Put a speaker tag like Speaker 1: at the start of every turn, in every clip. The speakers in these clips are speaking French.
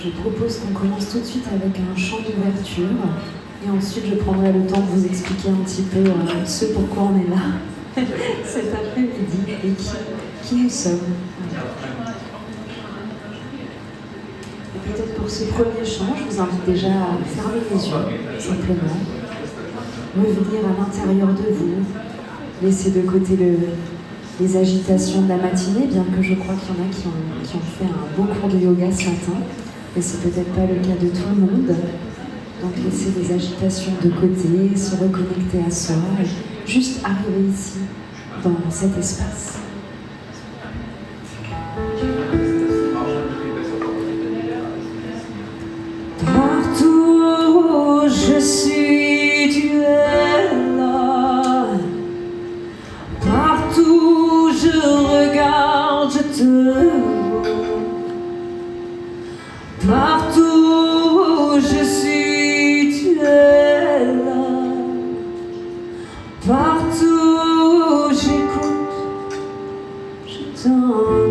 Speaker 1: je propose qu'on commence tout de suite avec un chant d'ouverture et ensuite je prendrai le temps de vous expliquer un petit peu ce pourquoi on est là cet après-midi et qui nous sommes. Et peut-être pour ce premier chant, je vous invite déjà à fermer les yeux, simplement. Revenir à l'intérieur de vous, laisser de côté les agitations de la matinée, bien que je crois qu'il y en a qui ont fait un beau cours de yoga ce matin, mais c'est peut-être pas le cas de tout le monde. Donc laisser les agitations de côté, se reconnecter à soi, et juste arriver ici, dans cet espace. Partout où je suis, tu es là. Partout où je regarde, je te vois. Partout où je suis, tu es là. Partout où j'écoute, je t'entends.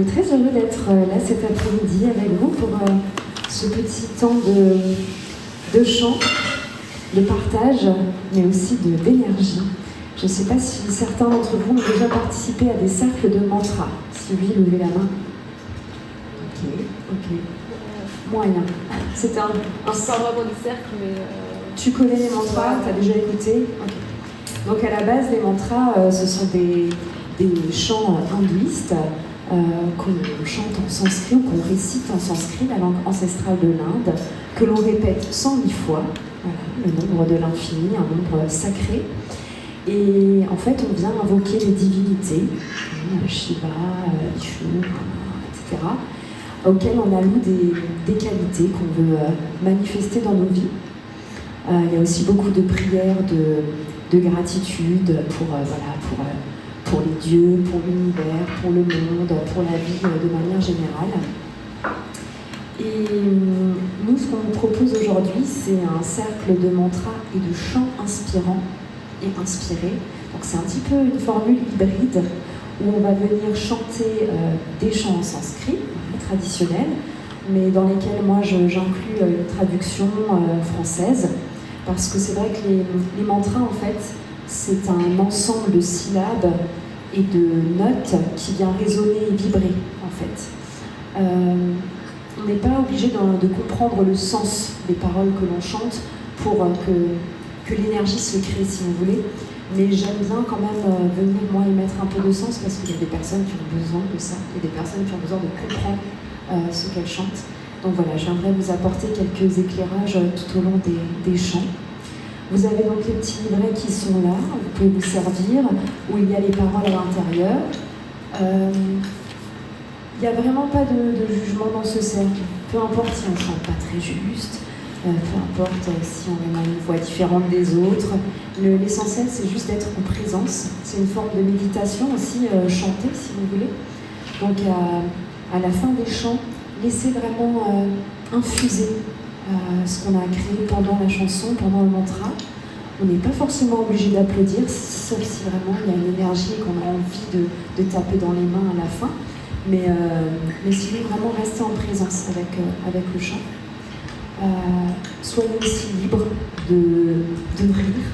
Speaker 1: On est très heureux d'être là cet après-midi avec vous pour ce petit temps de chant, de partage, mais aussi d'énergie. Je ne sais pas si certains d'entre vous ont déjà participé à des cercles de mantra. Si oui, levez la main. Ok. Moyen. C'est un
Speaker 2: pas vraiment des cercles, mais...
Speaker 1: Tu connais les mantras, tu as déjà écouté? Okay. Donc à la base, les mantras, ce sont des chants hindouistes qu'on chante en sanskrit ou qu'on récite en sanskrit, la langue ancestrale de l'Inde, que l'on répète 108 fois, voilà, le nombre de l'infini, un nombre sacré. Et en fait, on vient invoquer les divinités, Shiva, Vishnu, etc., auxquelles on alloue des qualités qu'on veut manifester dans nos vies. Il y a aussi beaucoup de prières de gratitude pour les dieux, pour l'univers, pour le monde, pour la vie de manière générale. Et nous, ce qu'on vous propose aujourd'hui, c'est un cercle de mantras et de chants inspirants et inspirés. Donc c'est un petit peu une formule hybride où on va venir chanter des chants en sanskrit traditionnels, mais dans lesquels moi j'inclus une traduction française, parce que c'est vrai que les mantras, en fait, c'est un ensemble de syllabes et de notes qui vient résonner et vibrer, en fait. On n'est pas obligé de comprendre le sens des paroles que l'on chante pour que l'énergie se crée, si vous voulez. Mais j'aime bien quand même venir, moi, y mettre un peu de sens, parce qu'il y a des personnes qui ont besoin de ça, il y a des personnes qui ont besoin de comprendre ce qu'elles chantent. Donc voilà, j'aimerais vous apporter quelques éclairages tout au long des chants. Vous avez donc les petits livrets qui sont là, vous pouvez vous servir, où il y a les paroles à l'intérieur. Il n'y a vraiment pas de jugement dans ce cercle. Peu importe si on ne chante pas très juste, peu importe si on a une voix différente des autres. L'essentiel, c'est juste d'être en présence. C'est une forme de méditation aussi, chantée, si vous voulez. Donc à la fin des chants, laissez vraiment infuser ce qu'on a créé pendant la chanson, pendant le mantra. On n'est pas forcément obligé d'applaudir, sauf si vraiment il y a une énergie et qu'on a envie de taper dans les mains à la fin. Mais sinon, vraiment rester en présence avec le chant. Soyez aussi libre de rire,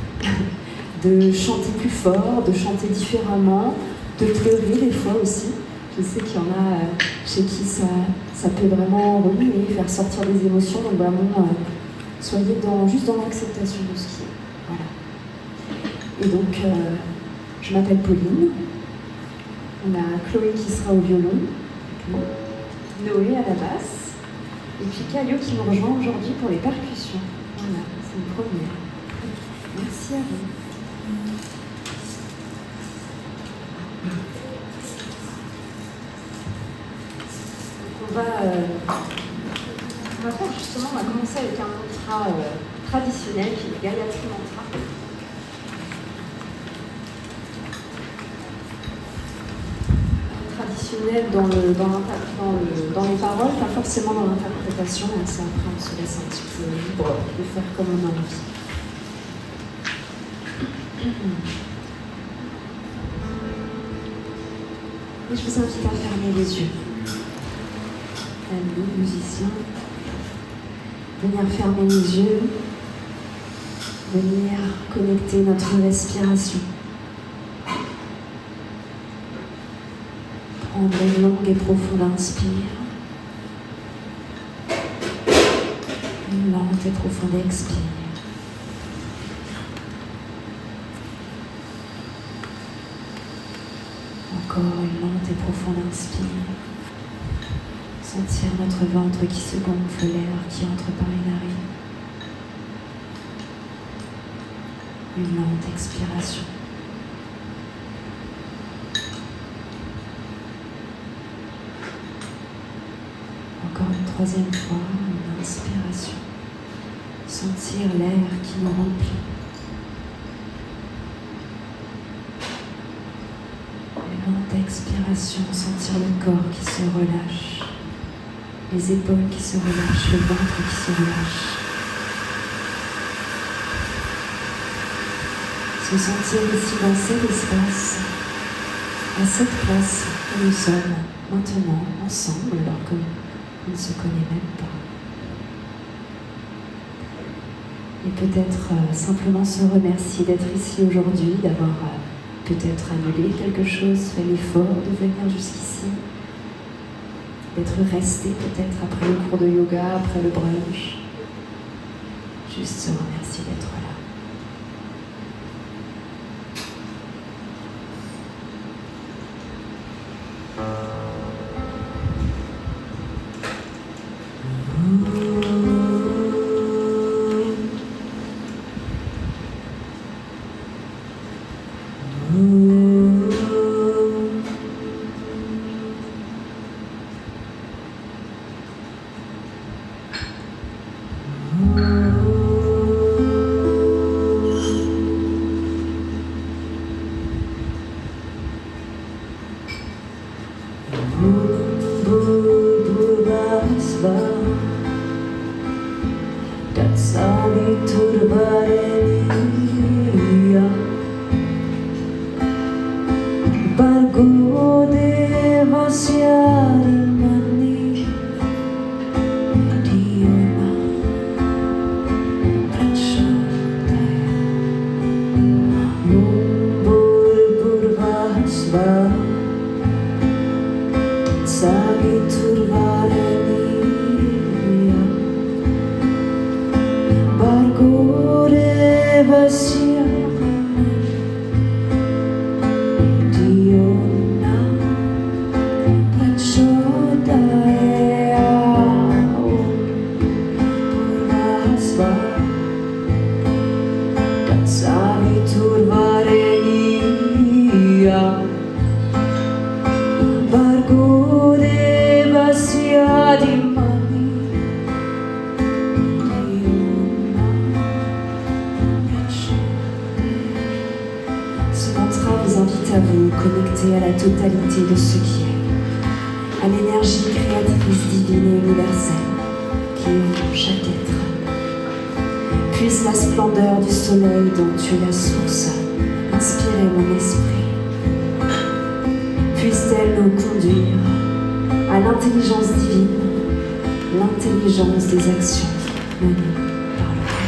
Speaker 1: de chanter plus fort, de chanter différemment, de pleurer des fois aussi. Je sais qu'il y en a chez qui ça peut vraiment remuer, faire sortir des émotions. Donc vraiment, soyez juste dans l'acceptation de ce qui est. Voilà. Et donc, je m'appelle Pauline. On a Chloé qui sera au violon, Noé à la basse, et puis Calio qui nous rejoint aujourd'hui pour les percussions. Voilà, c'est une première. Merci à vous. On va commencer avec un mantra traditionnel qui est le Gayatri Mantra. Traditionnel dans les paroles, pas forcément dans l'interprétation, c'est après on se laisse un petit peu libre de faire comme on a envie. Et je vous invite à fermer les yeux. Amis, musiciens, venir fermer les yeux, venir connecter notre respiration. Prendre une longue et profonde inspire. Une lente et profonde expire. Encore une lente et profonde inspire. Sentir notre ventre qui se gonfle, l'air qui entre par les narines. Une lente expiration. Encore une troisième fois, une inspiration. Sentir l'air qui nous remplit. Une lente expiration, sentir le corps qui se relâche. Les épaules qui se relâchent, le ventre qui se relâche. Se sentir ici dans cet espace, à cette place où nous sommes maintenant ensemble alors qu'on ne se connaît même pas. Et peut-être simplement se remercier d'être ici aujourd'hui, d'avoir peut-être annulé quelque chose, fait l'effort de venir jusqu'ici, d'être resté peut-être après le cours de yoga, après le brunch. Juste se remercier d'être là. À la totalité de ce qui est, à l'énergie créatrice divine et universelle qui est en chaque être. Puisse la splendeur du soleil dont tu es la source inspirer mon esprit. Puisse-t-elle nous conduire à l'intelligence divine, l'intelligence des actions menées par le cœur.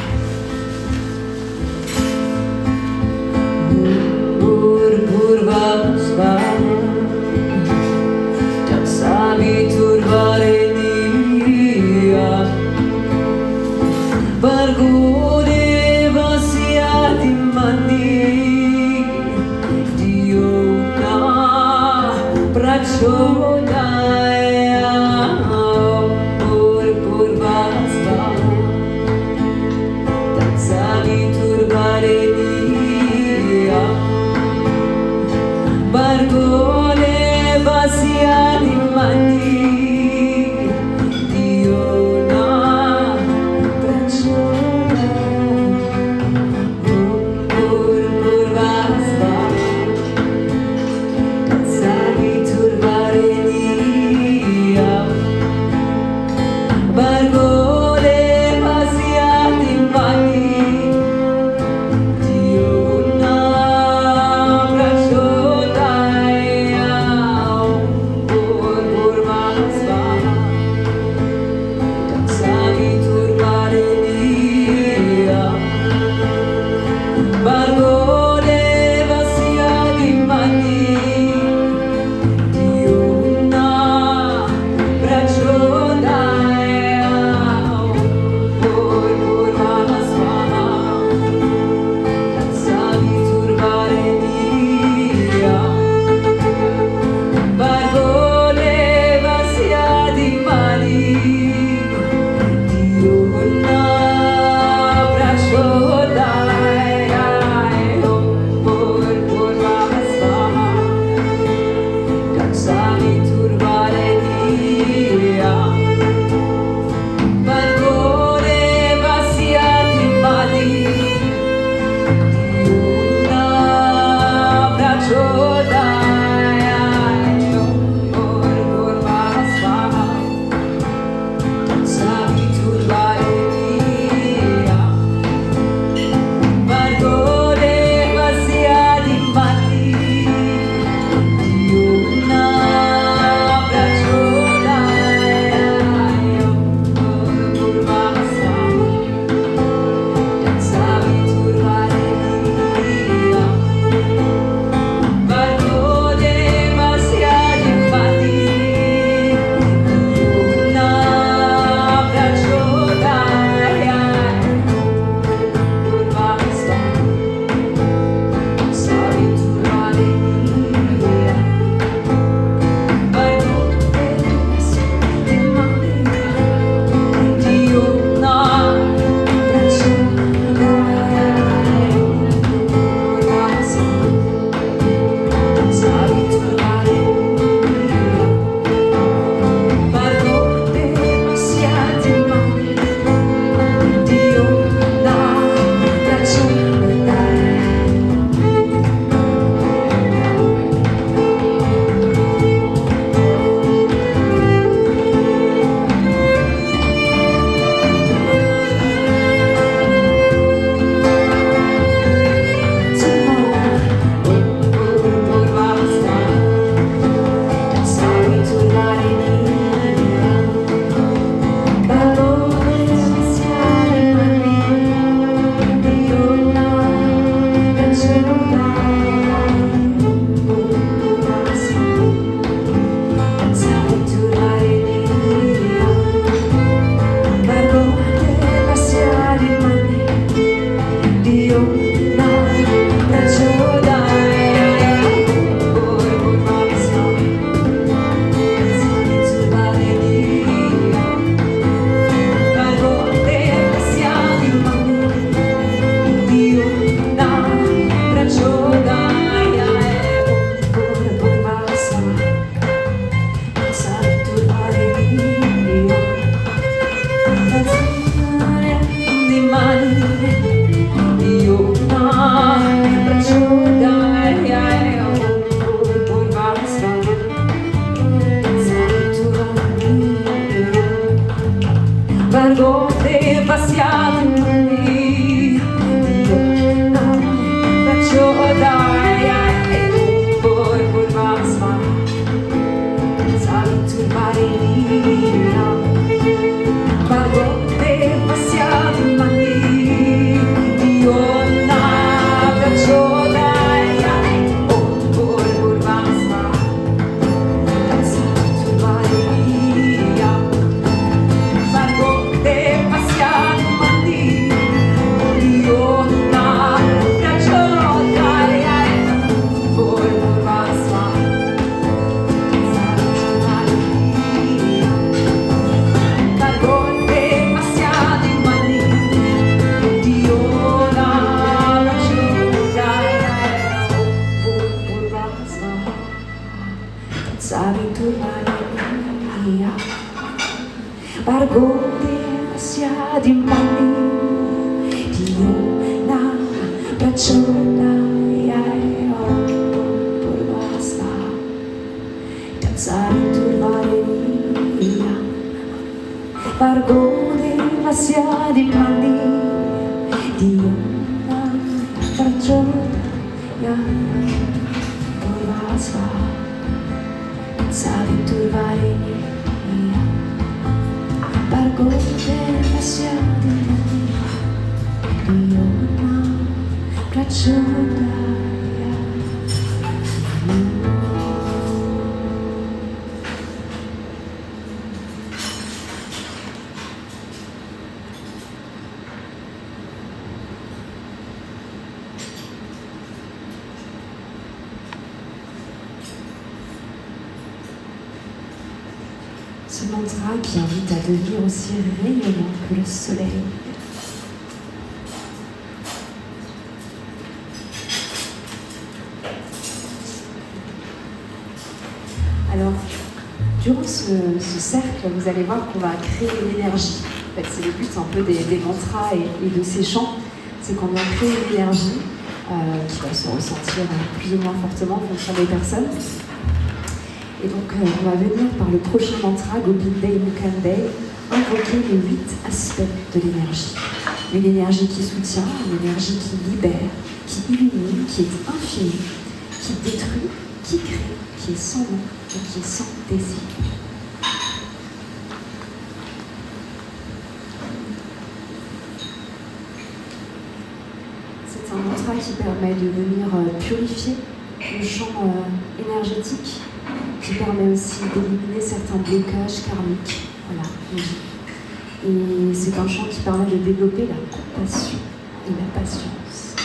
Speaker 1: pensavi tornare via, bargone sia di mani, di una bracciona e poi basta, pensavi tornare via, bargone sia di mani, di una bracciona e poi basta. Pensavi turvare via, barco della siate, io una braccio d'aria. Ce mantra qui invite à devenir aussi rayonnant que le soleil. Alors, durant ce cercle, vous allez voir qu'on va créer l'énergie. En fait, c'est le but un peu des mantras et de ces chants, c'est qu'on va créer l'énergie qui va se ressentir plus ou moins fortement en fonction des personnes. Et donc, on va venir par le prochain mantra, Gopindei Mukhandei, invoquer les 8 aspects de l'énergie. Une énergie qui soutient, une énergie qui libère, qui illumine, qui est infinie, qui détruit, qui crée, qui est sans nom et qui est sans désir. C'est un mantra qui permet de venir purifier le champ énergétique, qui permet aussi d'éliminer certains blocages karmiques. Voilà. Et c'est un chant qui permet de développer la compassion et la patience.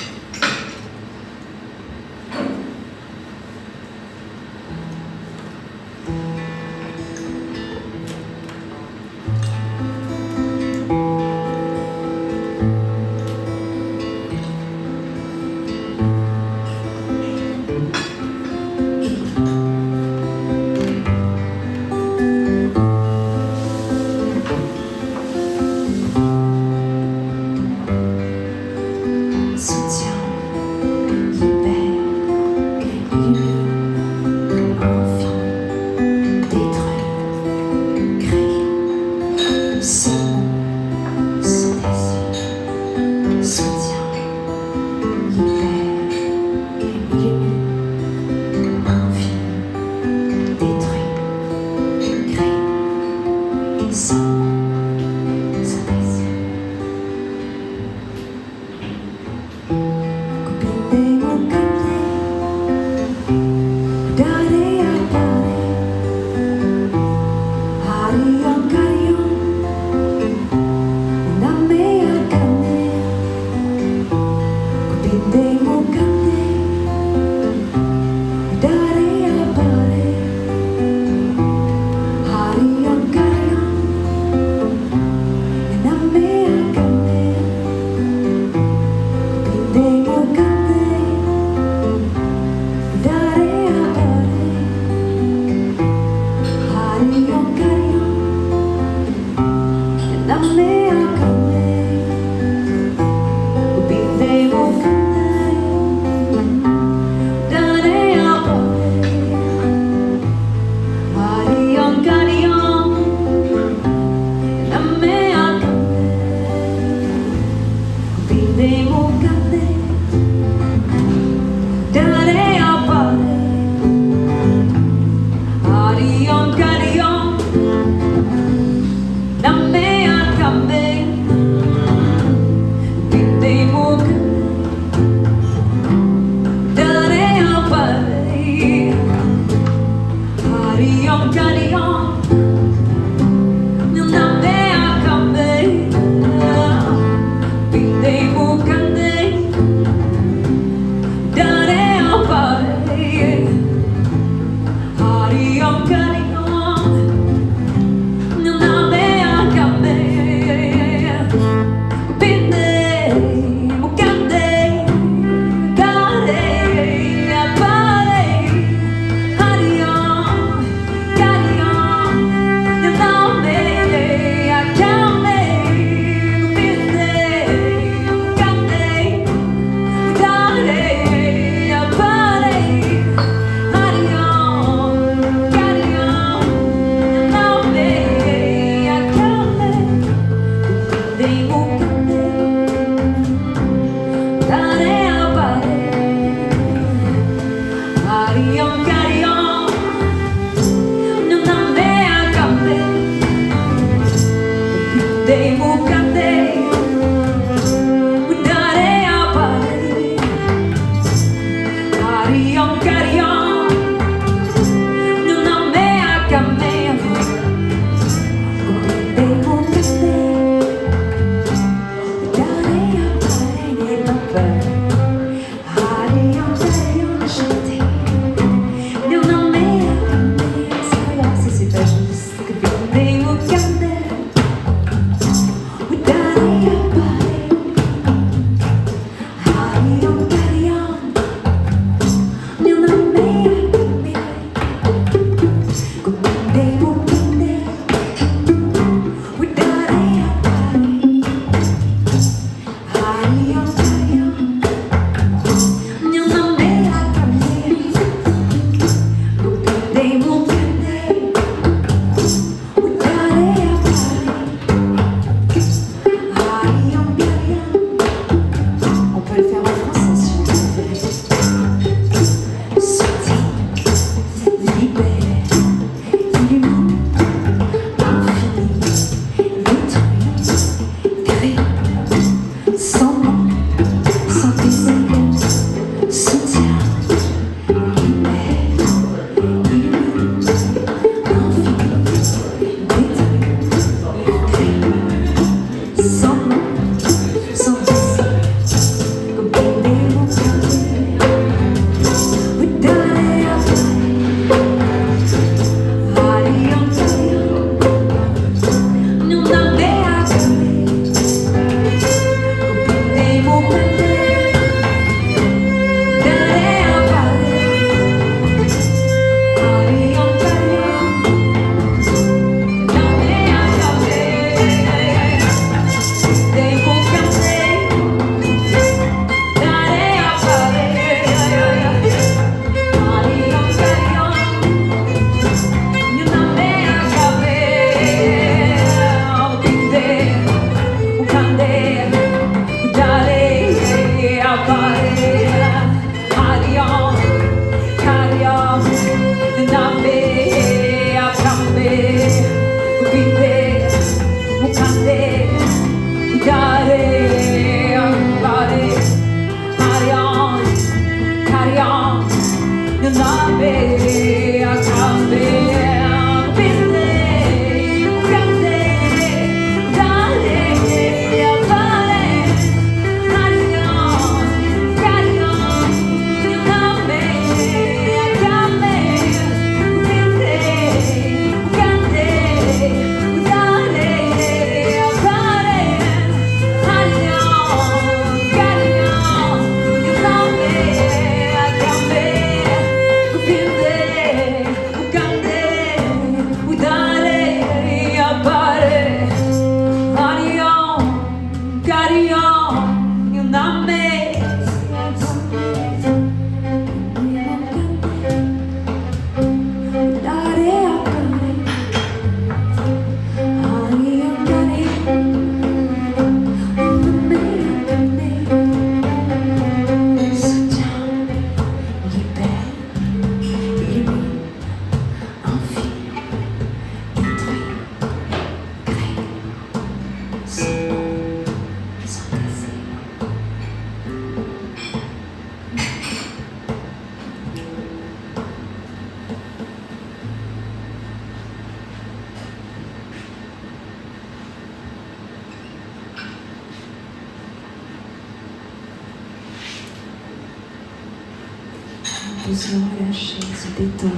Speaker 1: Doucement relâcher, se détendre,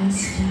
Speaker 1: respirer.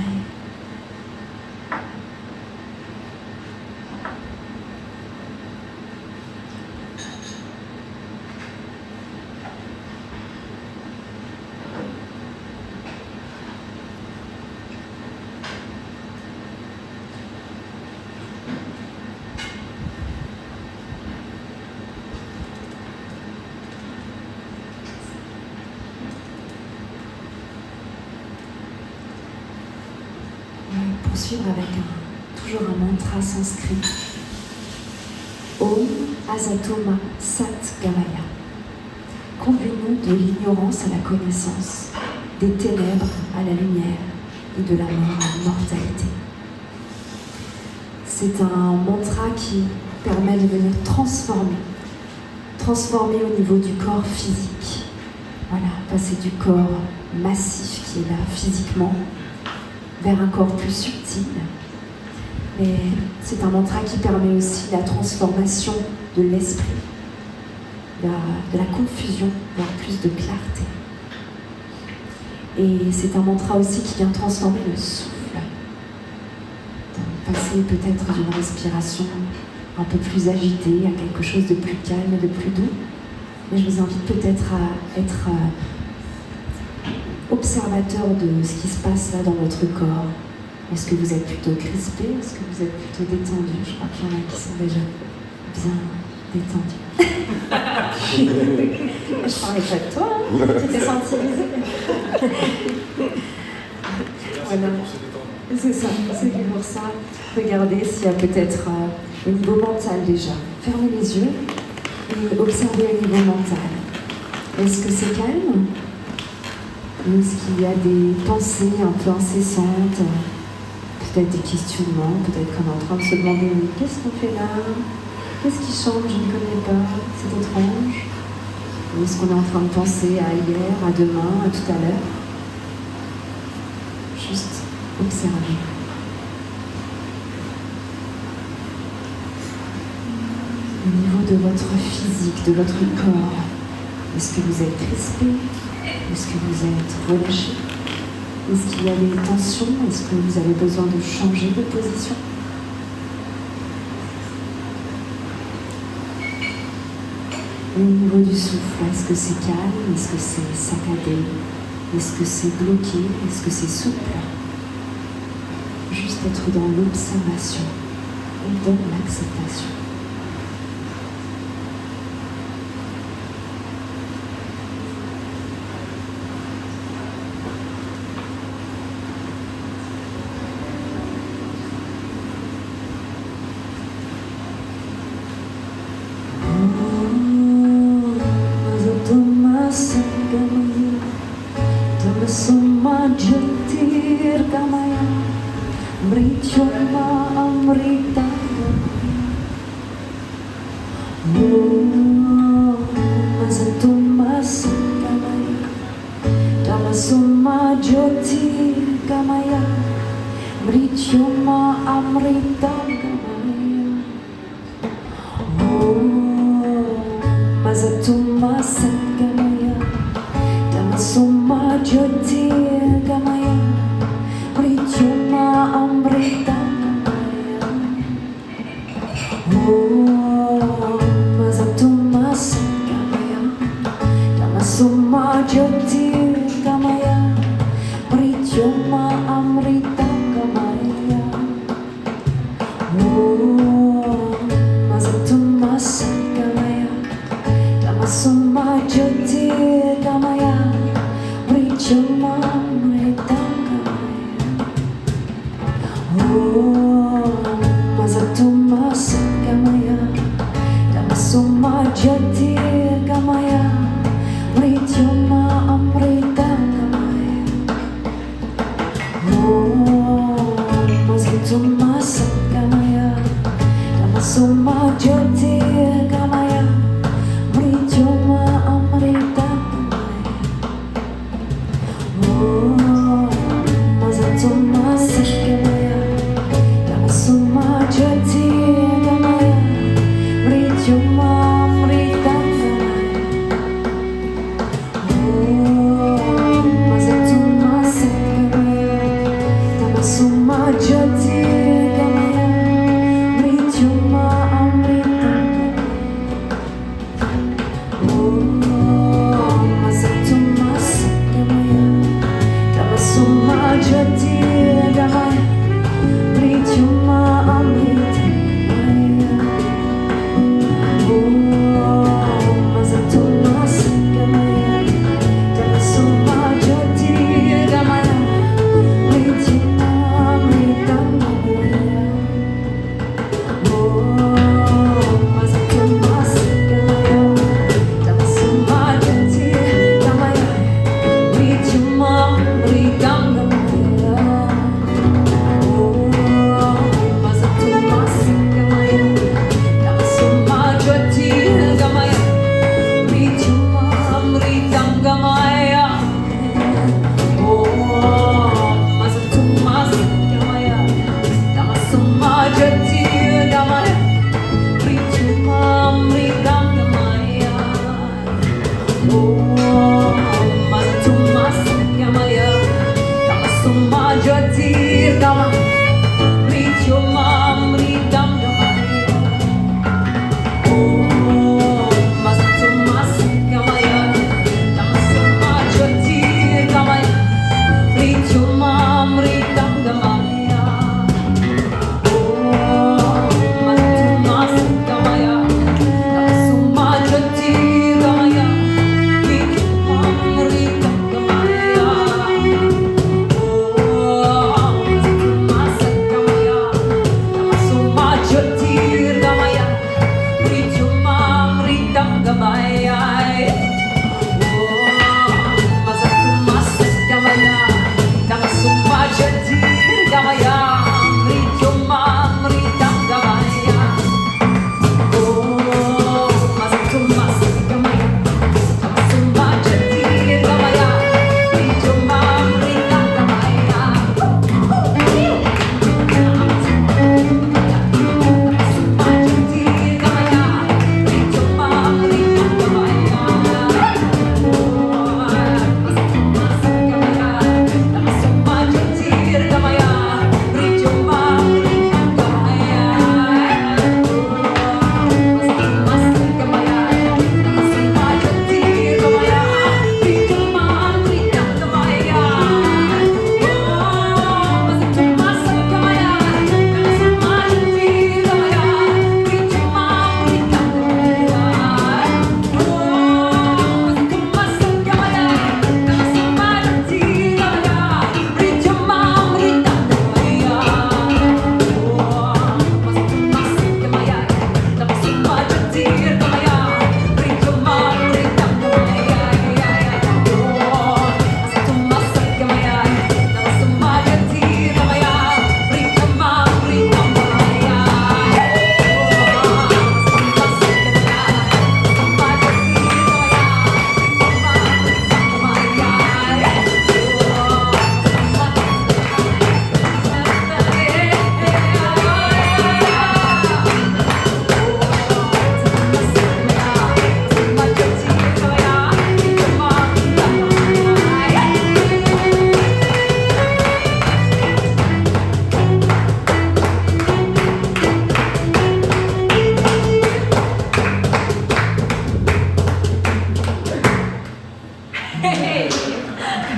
Speaker 1: Poursuivre avec toujours un mantra sanskrit. Om Asatoma Sat Gavaya. Convenons de l'ignorance à la connaissance, des ténèbres à la lumière et de la mort à l'immortalité. C'est un mantra qui permet de venir transformer au niveau du corps physique. Voilà, passer du corps massif qui est là physiquement vers un corps plus subtil. Mais c'est un mantra qui permet aussi la transformation de l'esprit, de la confusion vers plus de clarté. Et c'est un mantra aussi qui vient transformer le souffle. Donc, passer peut-être d'une respiration un peu plus agitée à quelque chose de plus calme et de plus doux. Mais je vous invite peut-être à être observateur de ce qui se passe là dans votre corps. Est-ce que vous êtes plutôt crispé? Est-ce que vous êtes plutôt détendu? Je crois qu'il y en a qui sont déjà bien détendus. Je parlais pas de toi, hein. Tu t'es sensibilisé. Voilà. C'est ça, c'est pour ça. Regardez s'il y a peut-être au niveau mental déjà. Fermez les yeux et observez au niveau mental. Est-ce que c'est calme? Est-ce qu'il y a des pensées un peu incessantes? Peut-être des questionnements, peut-être qu'on est en train de se demander qu'est-ce qu'on fait là? Qu'est-ce qui change? Je ne connais pas, c'est étrange. Ou est-ce qu'on est en train de penser à hier, à demain, à tout à l'heure? Juste observer. Au niveau de votre physique, de votre corps, est-ce que vous êtes crispé? Est-ce que vous êtes relâché? Est-ce qu'il y a des tensions? Est-ce que vous avez besoin de changer de position? Au niveau du souffle, est-ce que c'est calme? Est-ce que c'est saccadé? Est-ce que c'est bloqué? Est-ce que c'est souple? Juste être dans l'observation et dans l'acceptation.
Speaker 3: Summa Jyoti Gamaya Mrityuma Amritam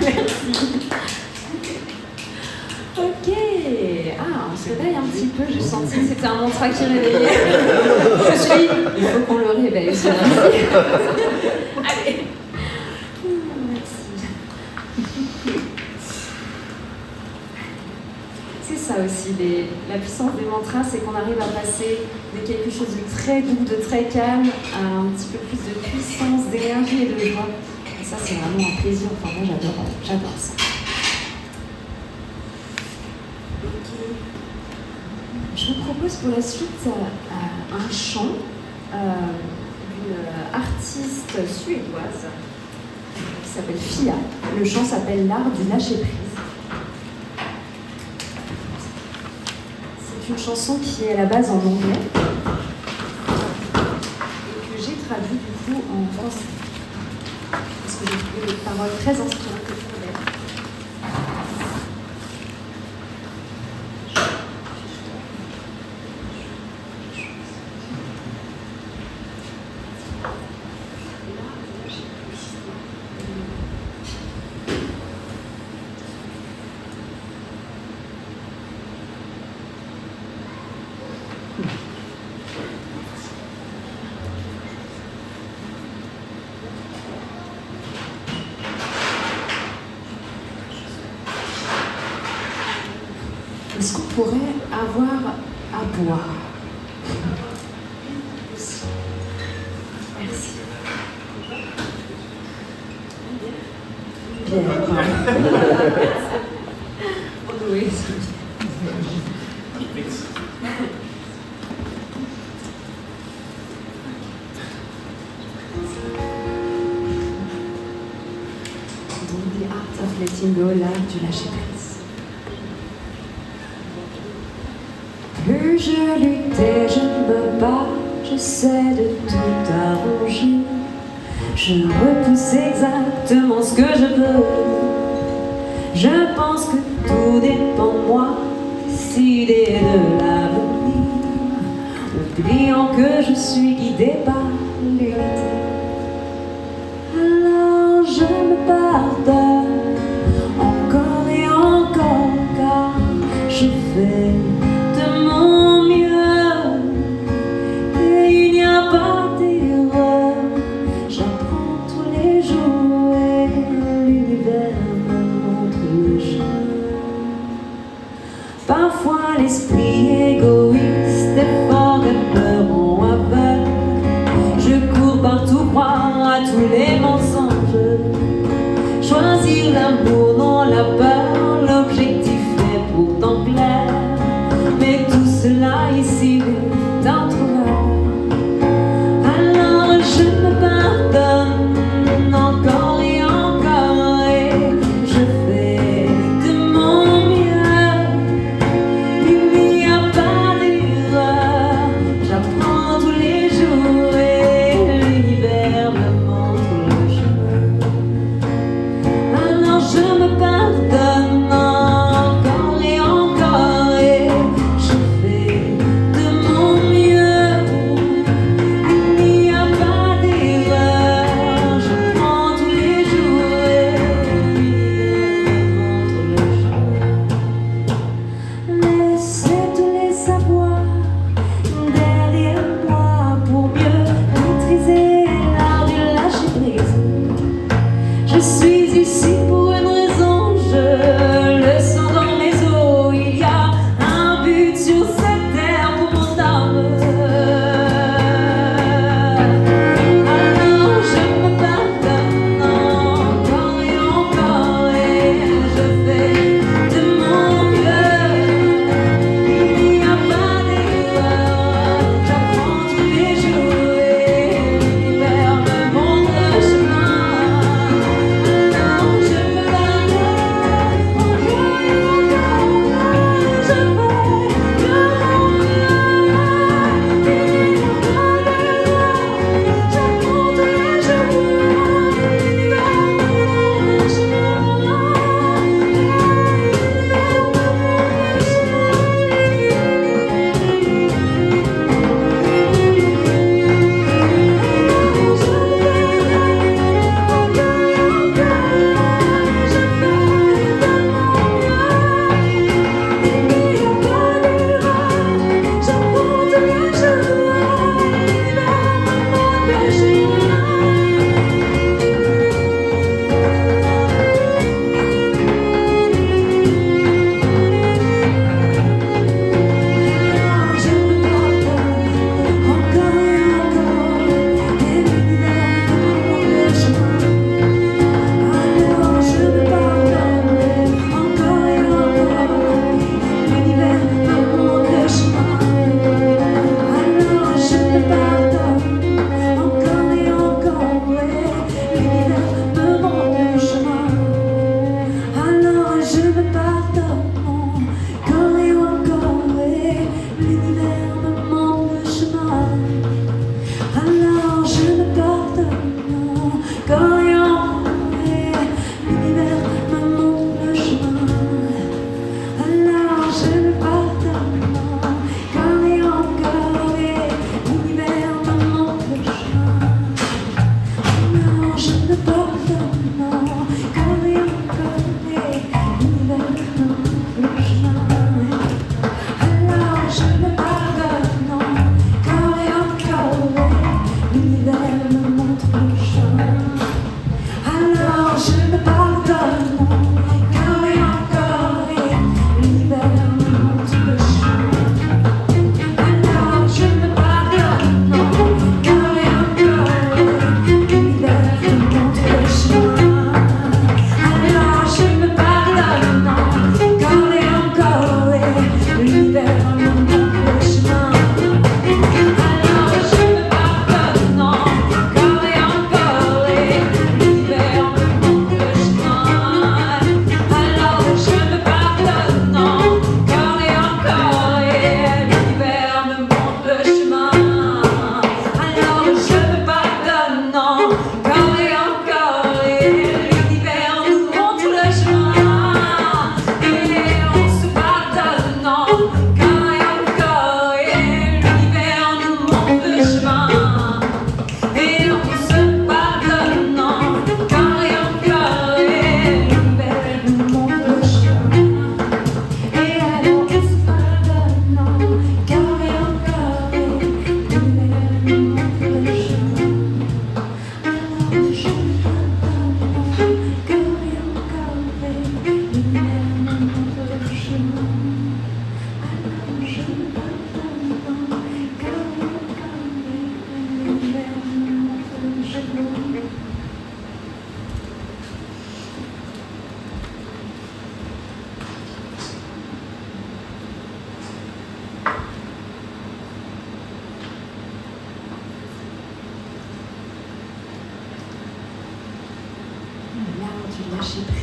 Speaker 1: Merci. Ok. Ah, on se réveille un petit peu. J'ai senti que c'était un mantra qui réveillait. Je suis. Il faut qu'on le réveille. Merci. Allez. Merci. C'est ça aussi, la puissance des mantras, c'est qu'on arrive à passer de quelque chose de très doux, de très calme, à un petit peu plus de puissance, d'énergie et de joie. Et ça, c'est vraiment un plaisir. Enfin, moi, j'adore ça. Ok. Je vous propose pour la suite un chant d'une artiste suédoise qui s'appelle Fia. Le chant s'appelle L'art du lâcher-prise. C'est une chanson qui est à la base en anglais et que j'ai traduit du coup en français. Parce que j'ai trouvé des paroles très inspirantes et très belles. Est-ce qu'on pourrait avoir à boire? Merci. Bien. Oui. Donc, The Art of Letting Go, l'art du lâcher prise. Plus je luttais, je ne me bats, j'essaie de tout arranger. Je repousse exactement ce que je veux. Je pense que tout dépend de moi, décider de l'avenir, oubliant que je suis guidée par l'unité. Alors je me pardonne encore et encore, car je fais de mon mieux et il n'y a pas d'erreur. J'apprends tous les jours et l'univers me montre le chemin. Parfois l'esprit égoïste est fort et me rend aveugle. Je cours partout, croire à tous les mensonges. Choisir l'amour, non la peur, l'objectif est pourtant clair. Mais tout cela ici est introuvable. Alors je me pardonne encore et encore et je fais de mon mieux. Il n'y a pas d'erreur, j'apprends tous les jours et l'univers me montre le chemin. Alors je me pardonne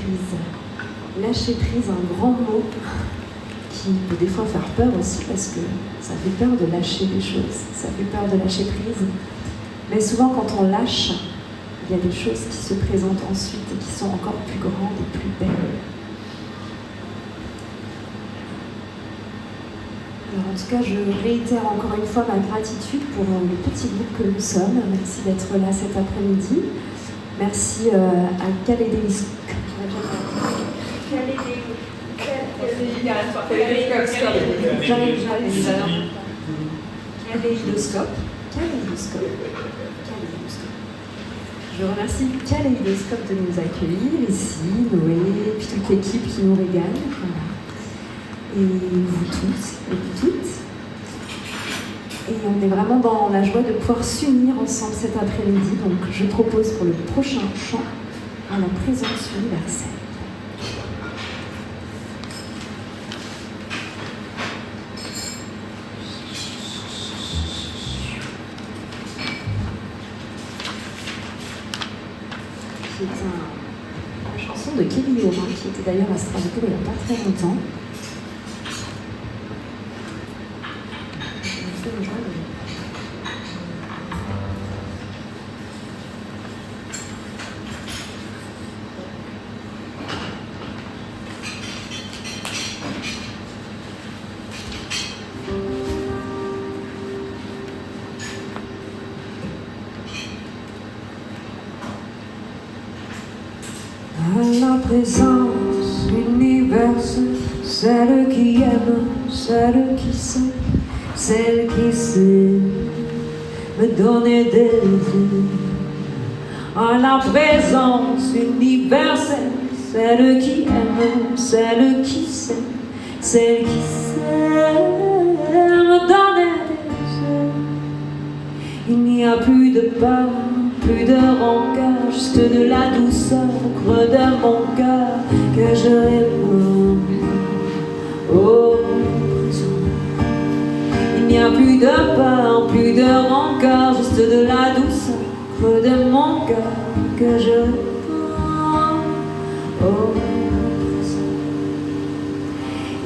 Speaker 1: prise. Lâcher prise, un grand mot qui peut des fois faire peur aussi parce que ça fait peur de lâcher des choses, ça fait peur de lâcher prise. Mais souvent quand on lâche, il y a des choses qui se présentent ensuite et qui sont encore plus grandes et plus belles. Alors en tout cas, je réitère encore une fois ma gratitude pour le petit groupe que nous sommes. Merci d'être là cet après-midi. Merci à Kaléidoscope. Je remercie Kaléidoscope de nous accueillir ici, Noé, puis toute l'équipe qui nous régale. Voilà. Et vous tous et vous toutes. Et on est vraiment dans la joie de pouvoir s'unir ensemble cet après-midi. Donc je propose pour le prochain chant à la présence universelle. Qui est une chanson de Kelly Aubin, qui était d'ailleurs à Strasbourg il n'y a pas très longtemps. À la présence universelle, celle qui aime, celle qui sait me donner des yeux. À la présence universelle, celle qui aime, celle qui sait me donner des yeux. Il n'y a plus de peur, plus de rancœur, juste de la douceur au creux de mon cœur que je réponds au présent. Il n'y a plus de peur, plus de rancœur, juste de la douceur au creux de mon cœur que je réponds au présent.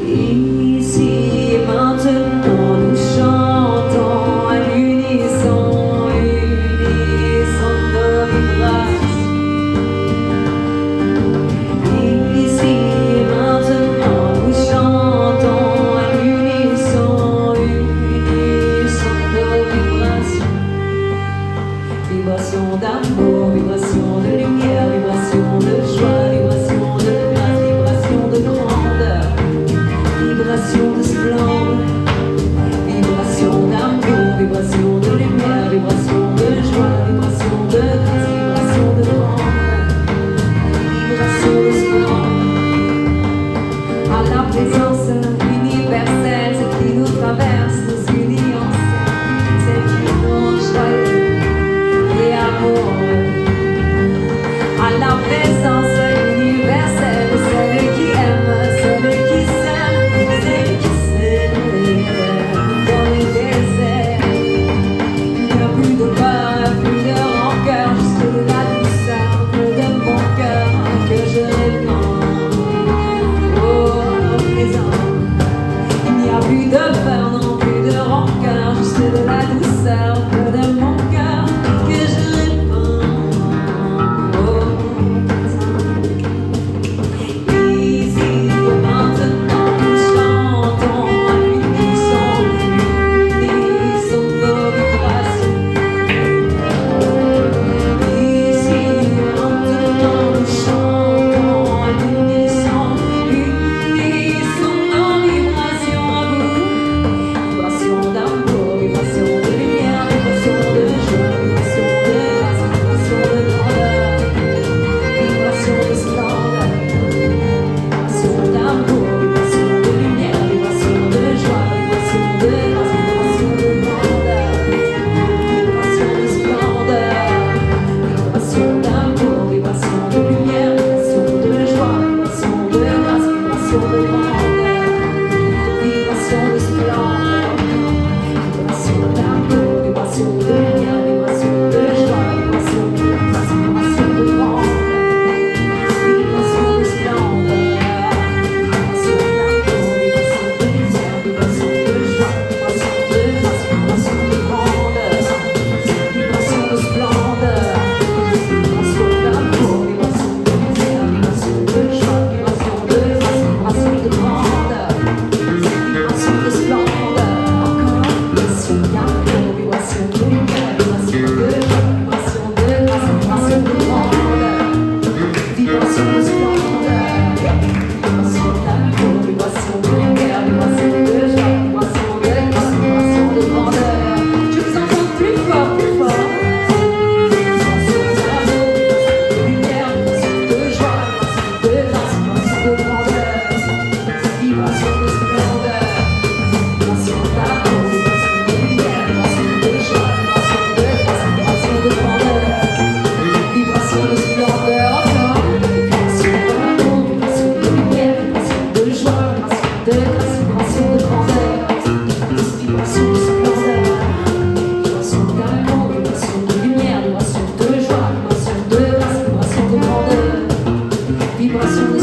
Speaker 1: Ici et maintenant nous chantons à l'unisson. Vibration d'amour, vibration de lumière.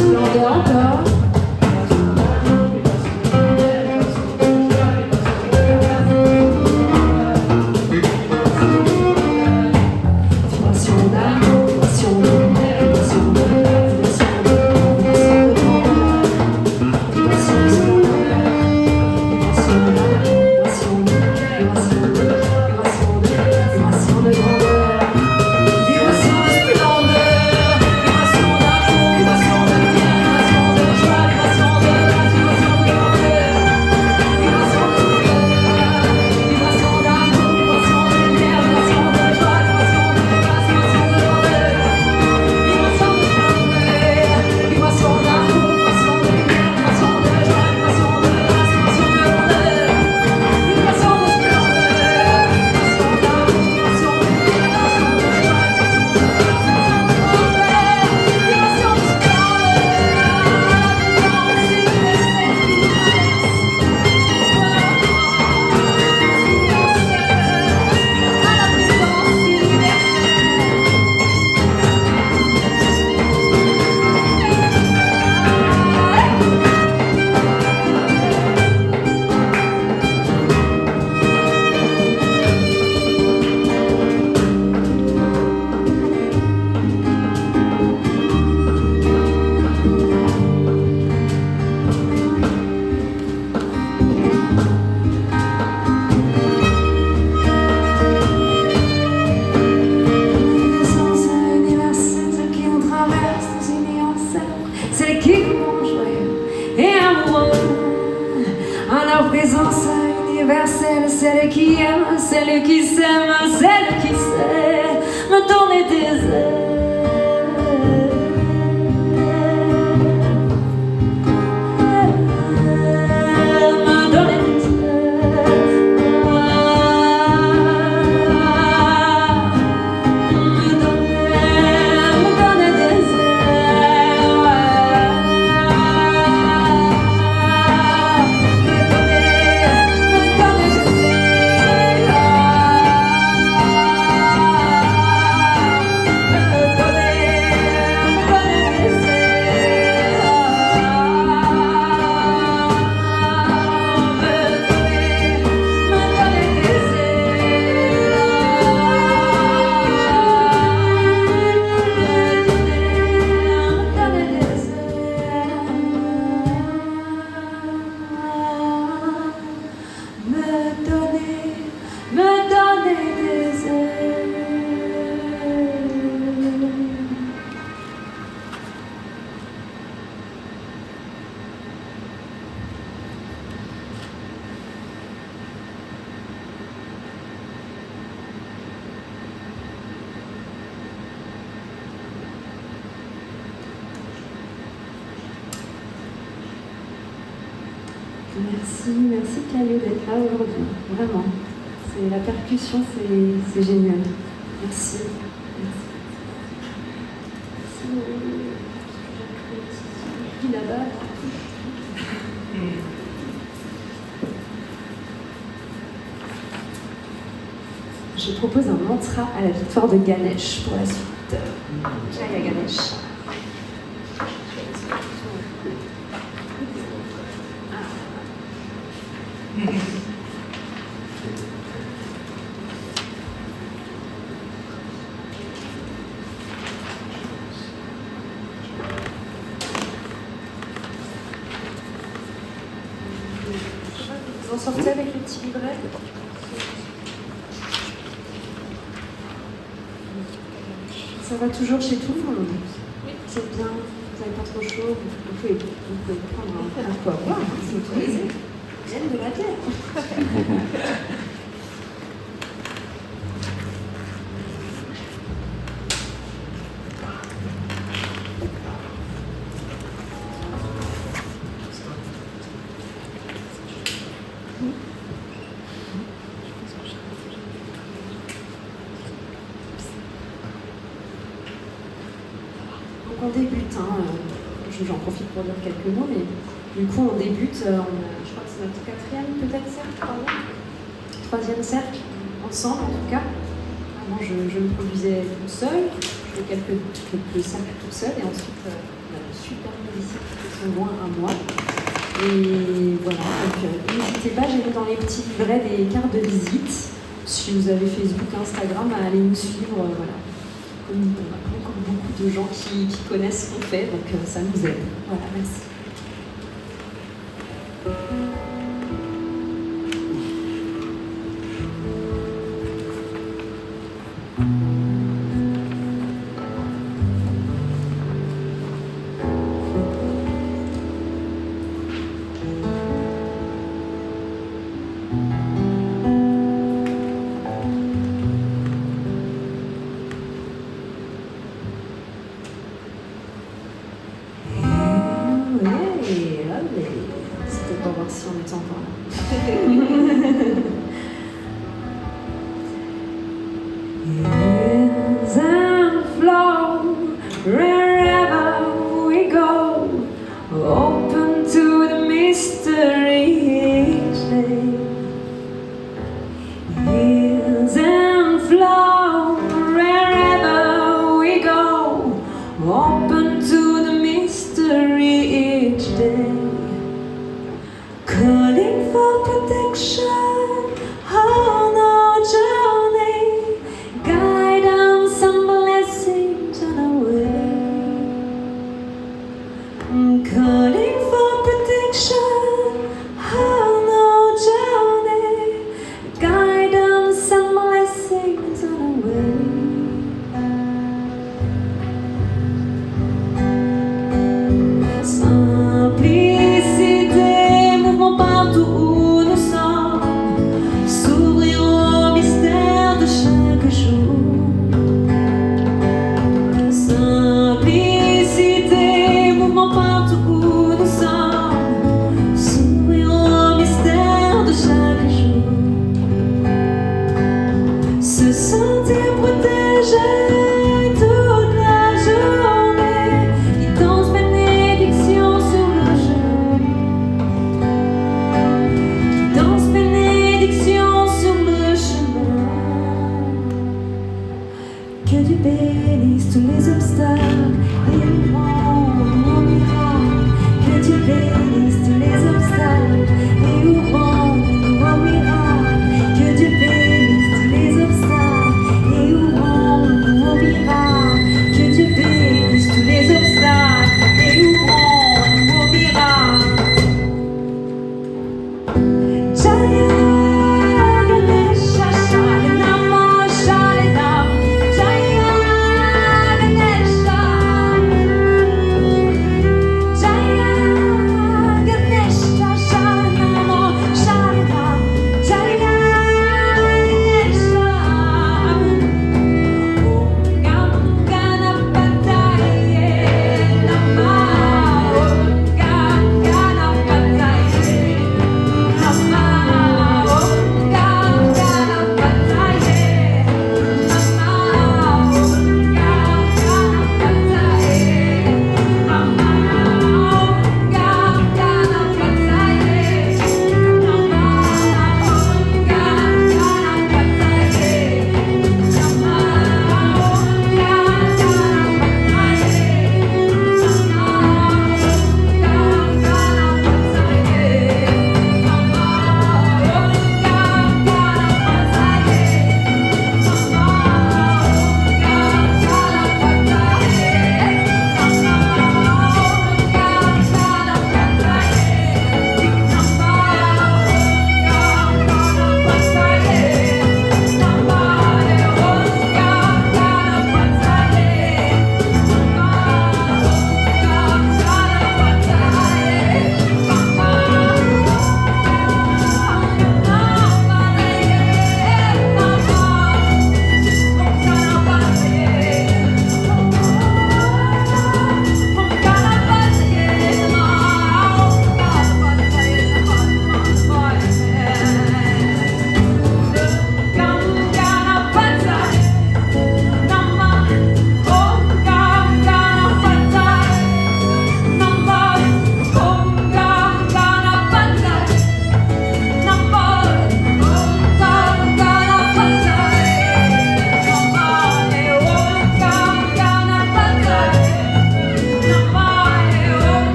Speaker 1: splendeur d'or. Celle qui aime, celle qui s'aime, celle qui sait me donner des ailes. Me donner des Merci Caillou d'être là aujourd'hui, vraiment. La percussion, c'est génial. Merci. Merci. Là-bas. Je propose un mantra à la victoire de Ganesh pour la suite. Jaya Ganesh. Vous en sortez avec le petit livret? Ça va toujours chez tout le monde? Oui. C'est bien, vous n'avez pas trop chaud, vous pouvez prendre un coup à boire, c'est autorisé. J'aime de la bière. On débute, j'en profite pour dire quelques mots, mais du coup on débute, je crois que c'est notre quatrième peut-être cercle, pardon, troisième cercle, ensemble en tout cas. Avant je me produisais tout seul, je fais quelques cercles tout seul et ensuite on a de super sont loin à moi. Et voilà, donc n'hésitez pas, j'ai mis dans les petits livrets des cartes de visite. Si vous avez Facebook, Instagram, à aller nous suivre, voilà. On a pas encore beaucoup de gens qui connaissent ce qu'on fait, donc ça nous aide. Voilà, merci. C'était pour voir si on était encore là. Hills and flow wherever we go, open to the mystery each day. Hills and flow wherever we go, open to the mystery each day. Calling for protection on our journey, guidance and blessings on our way. Calling for protection on our journey, guidance and blessings on our way. Simplicité, mouvement partout où nous sommes, s'ouvrir au mystère de chaque jour. Simplicité, mouvement partout où nous sommes,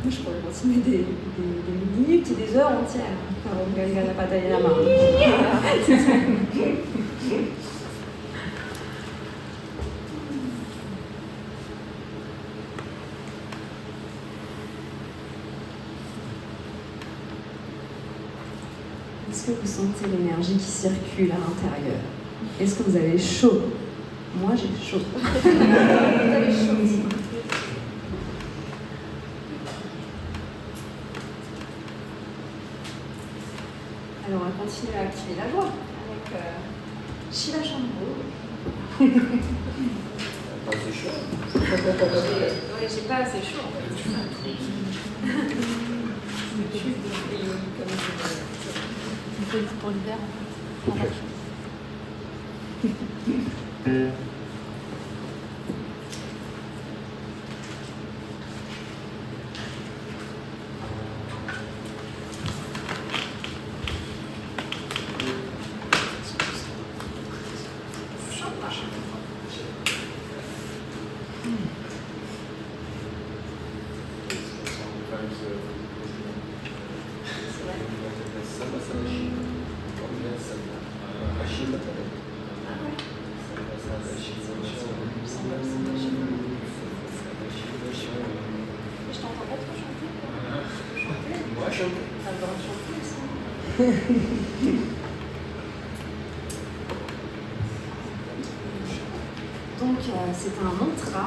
Speaker 1: Je pourrais continuer des minutes et des heures entières. La bataille à la main. Est-ce que vous sentez l'énergie qui circule à l'intérieur? Est-ce que vous avez chaud? Moi, j'ai chaud. Vous avez chaud aussi. Alors, on va continuer à activer la joie avec Shiva Shambhu.
Speaker 3: Pas assez chaud.
Speaker 1: Oui, j'ai pas assez chaud en fait.
Speaker 2: Pour l'hiver.
Speaker 1: Je t'entends pas trop chanter.
Speaker 3: Moi, je chante.
Speaker 1: T'as le droit de chanter aussi. Donc, c'est un mantra,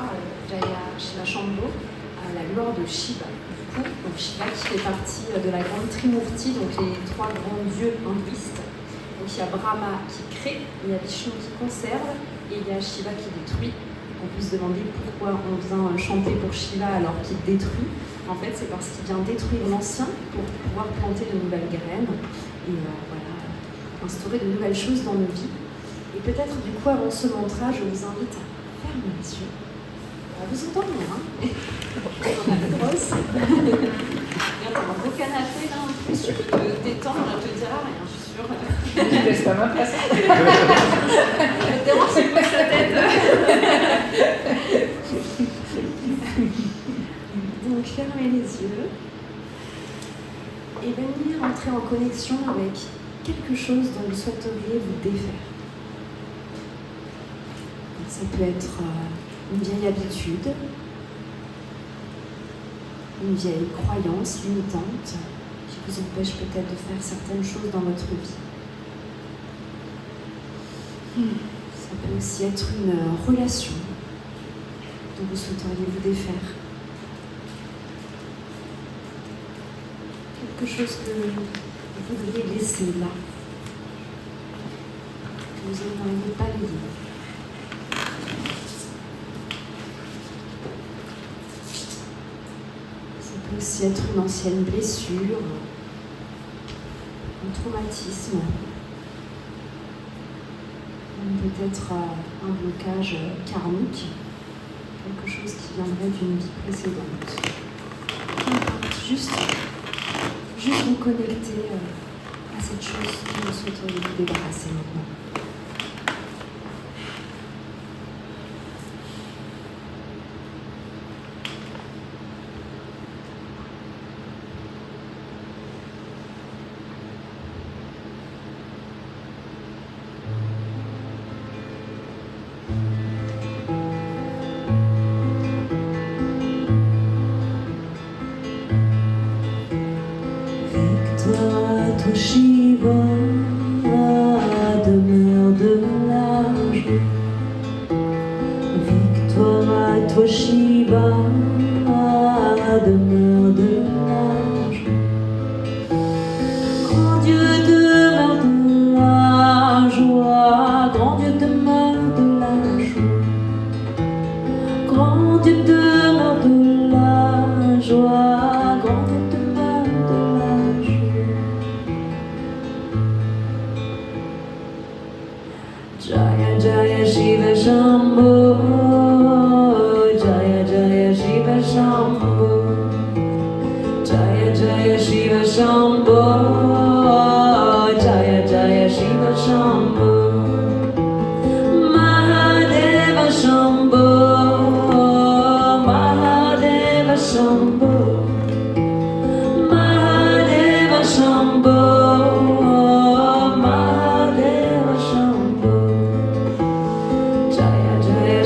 Speaker 1: Jaya Shiva Shambhu, à la gloire de Shiva. Donc Shiva qui fait partie de la grande Trimurti, donc les trois grands dieux hindouistes. Donc il y a Brahma qui crée, il y a Vishnu qui conserve et il y a Shiva qui détruit. On peut se demander pourquoi on vient chanter pour Shiva alors qu'il détruit. En fait, c'est parce qu'il vient détruire l'ancien pour pouvoir planter de nouvelles graines et voilà, instaurer de nouvelles choses dans nos vies. Et peut-être du coup, avant ce mantra, je vous invite à fermer les yeux. Vous entendez, hein? On a le grosse. Regarde, t'as un beau canapé là, en plus, tu peux te détendre, elle te dira rien, je suis sûre.
Speaker 4: Je laisse pas ma place.
Speaker 1: Je te dérange, c'est pas sa tête. Donc, fermez les yeux et venir entrer en connexion avec quelque chose dont vous souhaiteriez vous défaire. Donc, ça peut être une vieille habitude, une vieille croyance limitante qui vous empêche peut-être de faire certaines choses dans votre vie. Ça peut aussi être une relation dont vous souhaiteriez vous défaire. Quelque chose que vous voudriez laisser là. vous aimeriez balayer. Ça peut aussi être une ancienne blessure, un traumatisme, ou peut-être un blocage karmique, quelque chose qui viendrait d'une vie précédente. Qu'importe, juste vous connecter à cette chose que vous souhaiteriez vous débarrasser maintenant.
Speaker 5: Toi Shiva, demeure de la joie. Victoire à toi Shiva, demeure de la joie. Grand Dieu demeure de la joie, grand Dieu demeure de la joie. Grand Dieu demeure de la joie, grand Dieu demeure de la joie. Jaya Jaya Shiva Shambho, Jaya Jaya Shiva Shambho, Jaya Jaya Shiva Shambho, Jaya Jaya Shiva Shambho, Mahadeva Shambho, Mahadeva Shambho, Mahadeva Shambho, Mahadeva Shambho. Jaya Jaya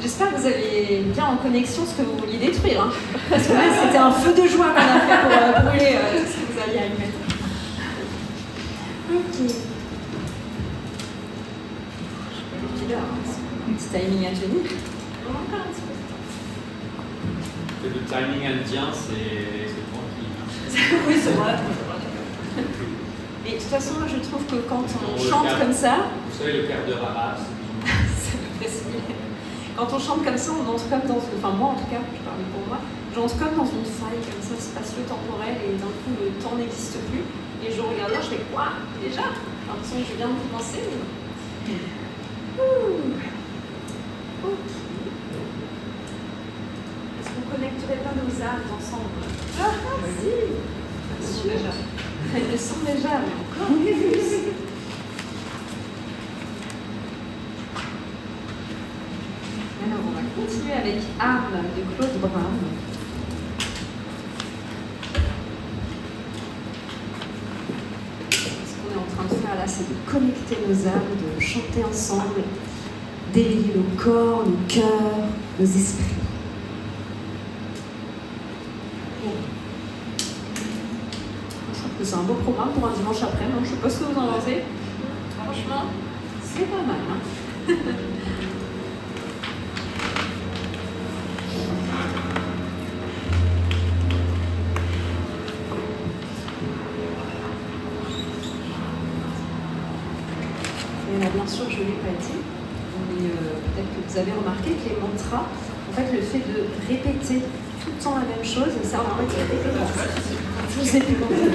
Speaker 1: J'espère que vous avez bien en connexion ce que vous vouliez détruire. Hein. Parce que là, c'était un feu de joie qu'on a fait pour brûler tout ce que vous alliez y mettre. Ok. Puis là, un petit timing à tenir. Encore un petit peu.
Speaker 6: Le timing indien, c'est tranquille.
Speaker 1: Oui, c'est vrai. Mais de toute façon, moi, je trouve que quand on chante comme ça...
Speaker 6: Vous savez, le quart d'heure arabe.
Speaker 1: Ça me fait sourire. Quand on chante comme ça, on entre comme dans... Enfin, moi, en tout cas, je parle pour moi, j'entre comme dans une faille, comme ça, spatio-temporelle, et d'un coup, le temps n'existe plus. Et je regarde là, je fais quoi déjà? J'ai l'impression que je viens de commencer. Mais... Ok. Est-ce qu'on connecterait pas nos âmes ensemble? Vas-y. Elles le sont déjà. Elles le sont déjà, mais encore plus. Alors, on va continuer avec Âme de Claude Brun. Ce qu'on est en train de faire là, c'est de connecter nos âmes, de chanter ensemble, d'éveiller nos corps, nos cœurs, nos esprits. Je trouve que c'est un beau programme pour un dimanche après. Je ne sais pas ce que vous en pensez. Franchement, c'est pas mal. Hein. Et là, bien sûr, je ne l'ai pas dit. mais peut-être que vous avez remarqué que les mantras, en fait, le fait de répéter tout le temps la même chose, ça en fait, je vous ai plus compris.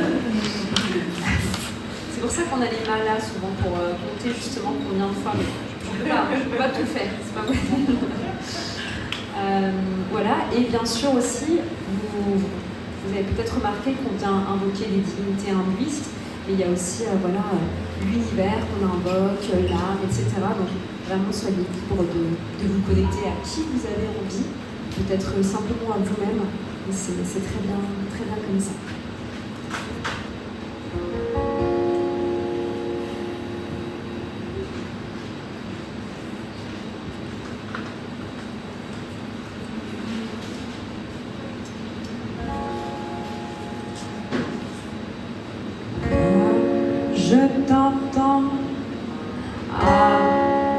Speaker 1: C'est pour ça qu'on a les malas souvent pour compter justement combien de fois. Mais je ne peux pas tout faire, c'est pas possible. Voilà, et bien sûr aussi, vous avez peut-être remarqué qu'on vient invoquer les divinités hindouistes, mais il y a aussi l'univers qu'on invoque, l'âme, etc. Donc vraiment soyez libres de vous connecter à qui vous avez envie, peut-être simplement à vous-même, et c'est très bien comme ça.
Speaker 5: Je t'entends,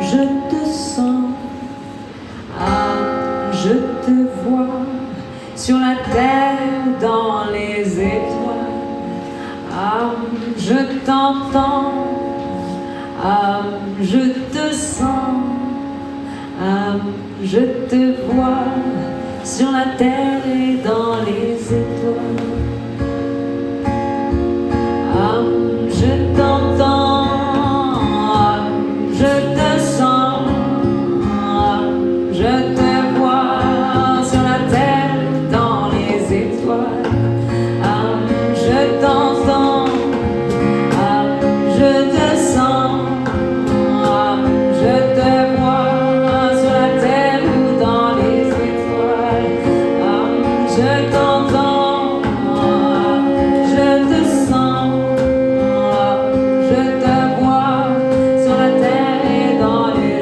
Speaker 5: je te sens, je te vois sur la terre, dans les étoiles. Je t'entends, je te sens, je te vois sur la terre et dans les étoiles. Je t'entends, je te sens, je te vois sur la terre, dans les étoiles. Je t'entends, je te sens, je te vois sur la terre ou dans les étoiles. Je t'entends, je te sens. Je te vois sur la terre et dans les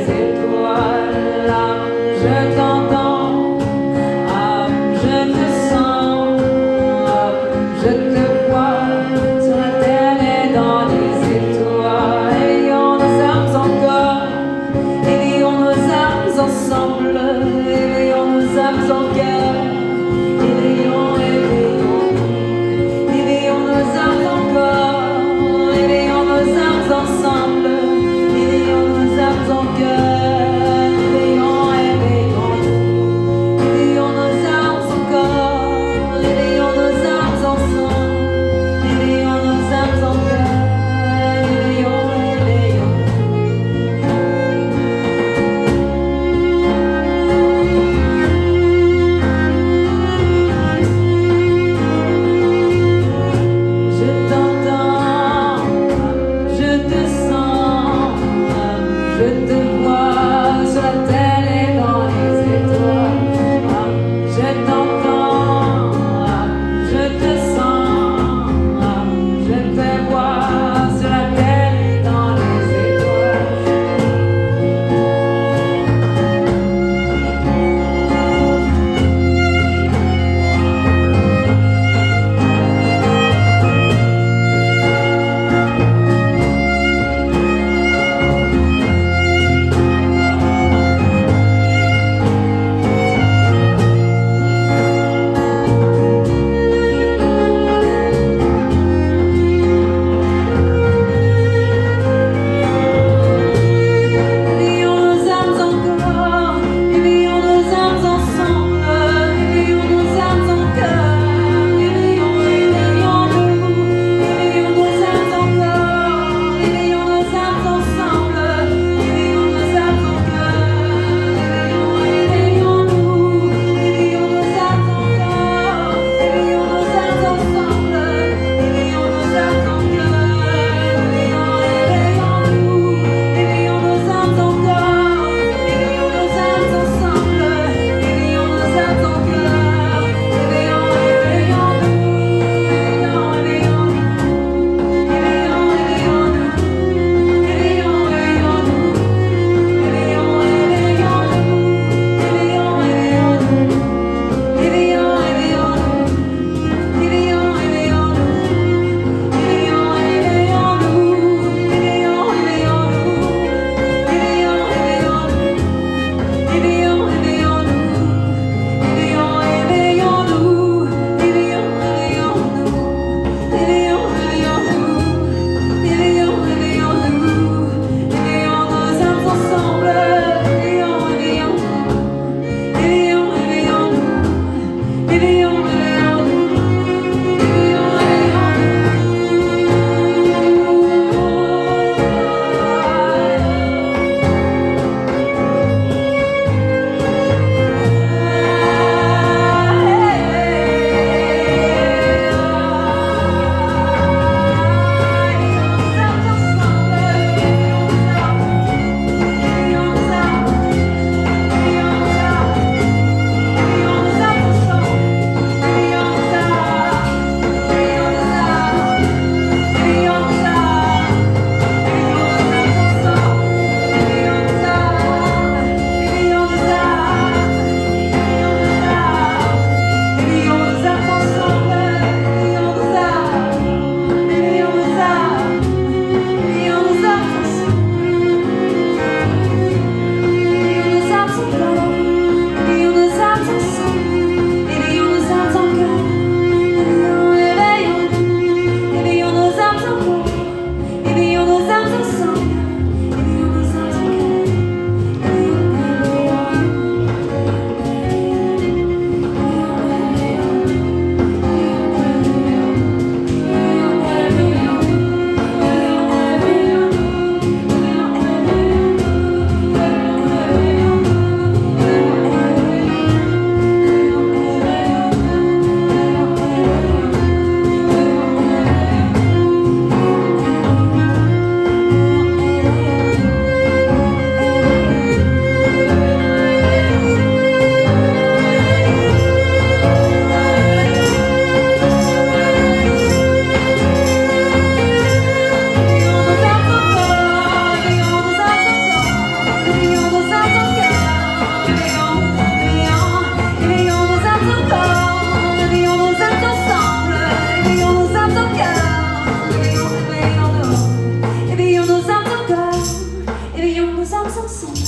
Speaker 1: ensemble.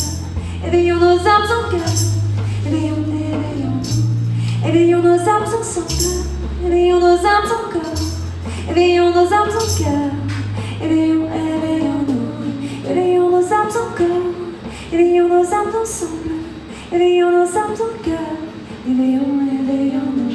Speaker 1: Éveillons nos âmes en cœur. Éveillons, éveillons. Éveillons nos âmes ensemble. Éveillons nos âmes en cœur. Éveillons nos âmes en cœur. Éveillons, éveillons-nous. Éveillons nos âmes en cœur. Éveillons nos âmes ensemble. Éveillons nos âmes en cœur. Éveillons, éveillons-nous.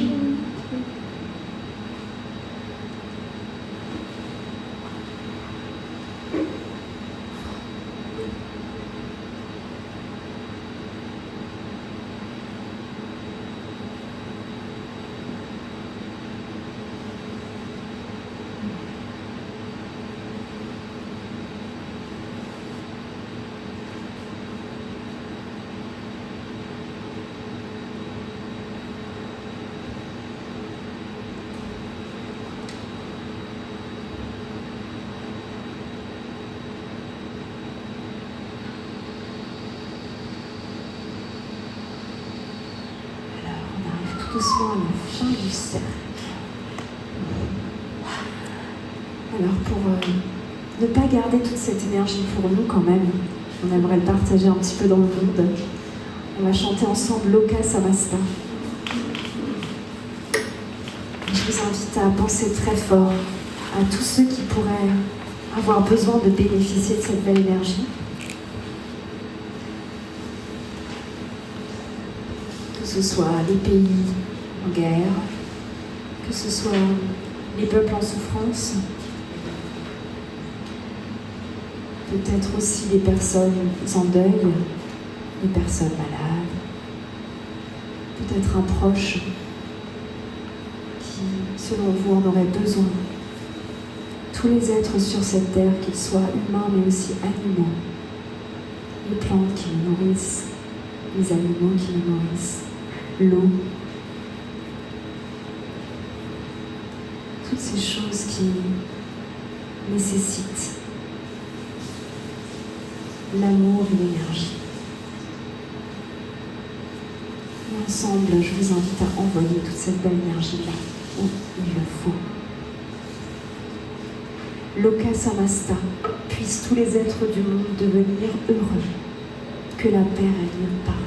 Speaker 1: Doucement à la fin du cercle. Alors pour ne pas garder toute cette énergie pour nous quand même, on aimerait le partager un petit peu dans le monde, on va chanter ensemble Loka Samasta. Je vous invite à penser très fort à tous ceux qui pourraient avoir besoin de bénéficier de cette belle énergie. Que ce soit les pays en guerre, que ce soit les peuples en souffrance, peut-être aussi les personnes en deuil, les personnes malades, peut-être un proche qui, selon vous, en aurait besoin. Tous les êtres sur cette terre, qu'ils soient humains mais aussi animaux, les plantes qui nous nourrissent, les animaux qui nous nourrissent, l'eau, toutes ces choses qui nécessitent l'amour et l'énergie. Et ensemble, je vous invite à envoyer toute cette belle énergie-là où il le faut. Loka Samasta, puissent tous les êtres du monde devenir heureux, que la paix règne partout.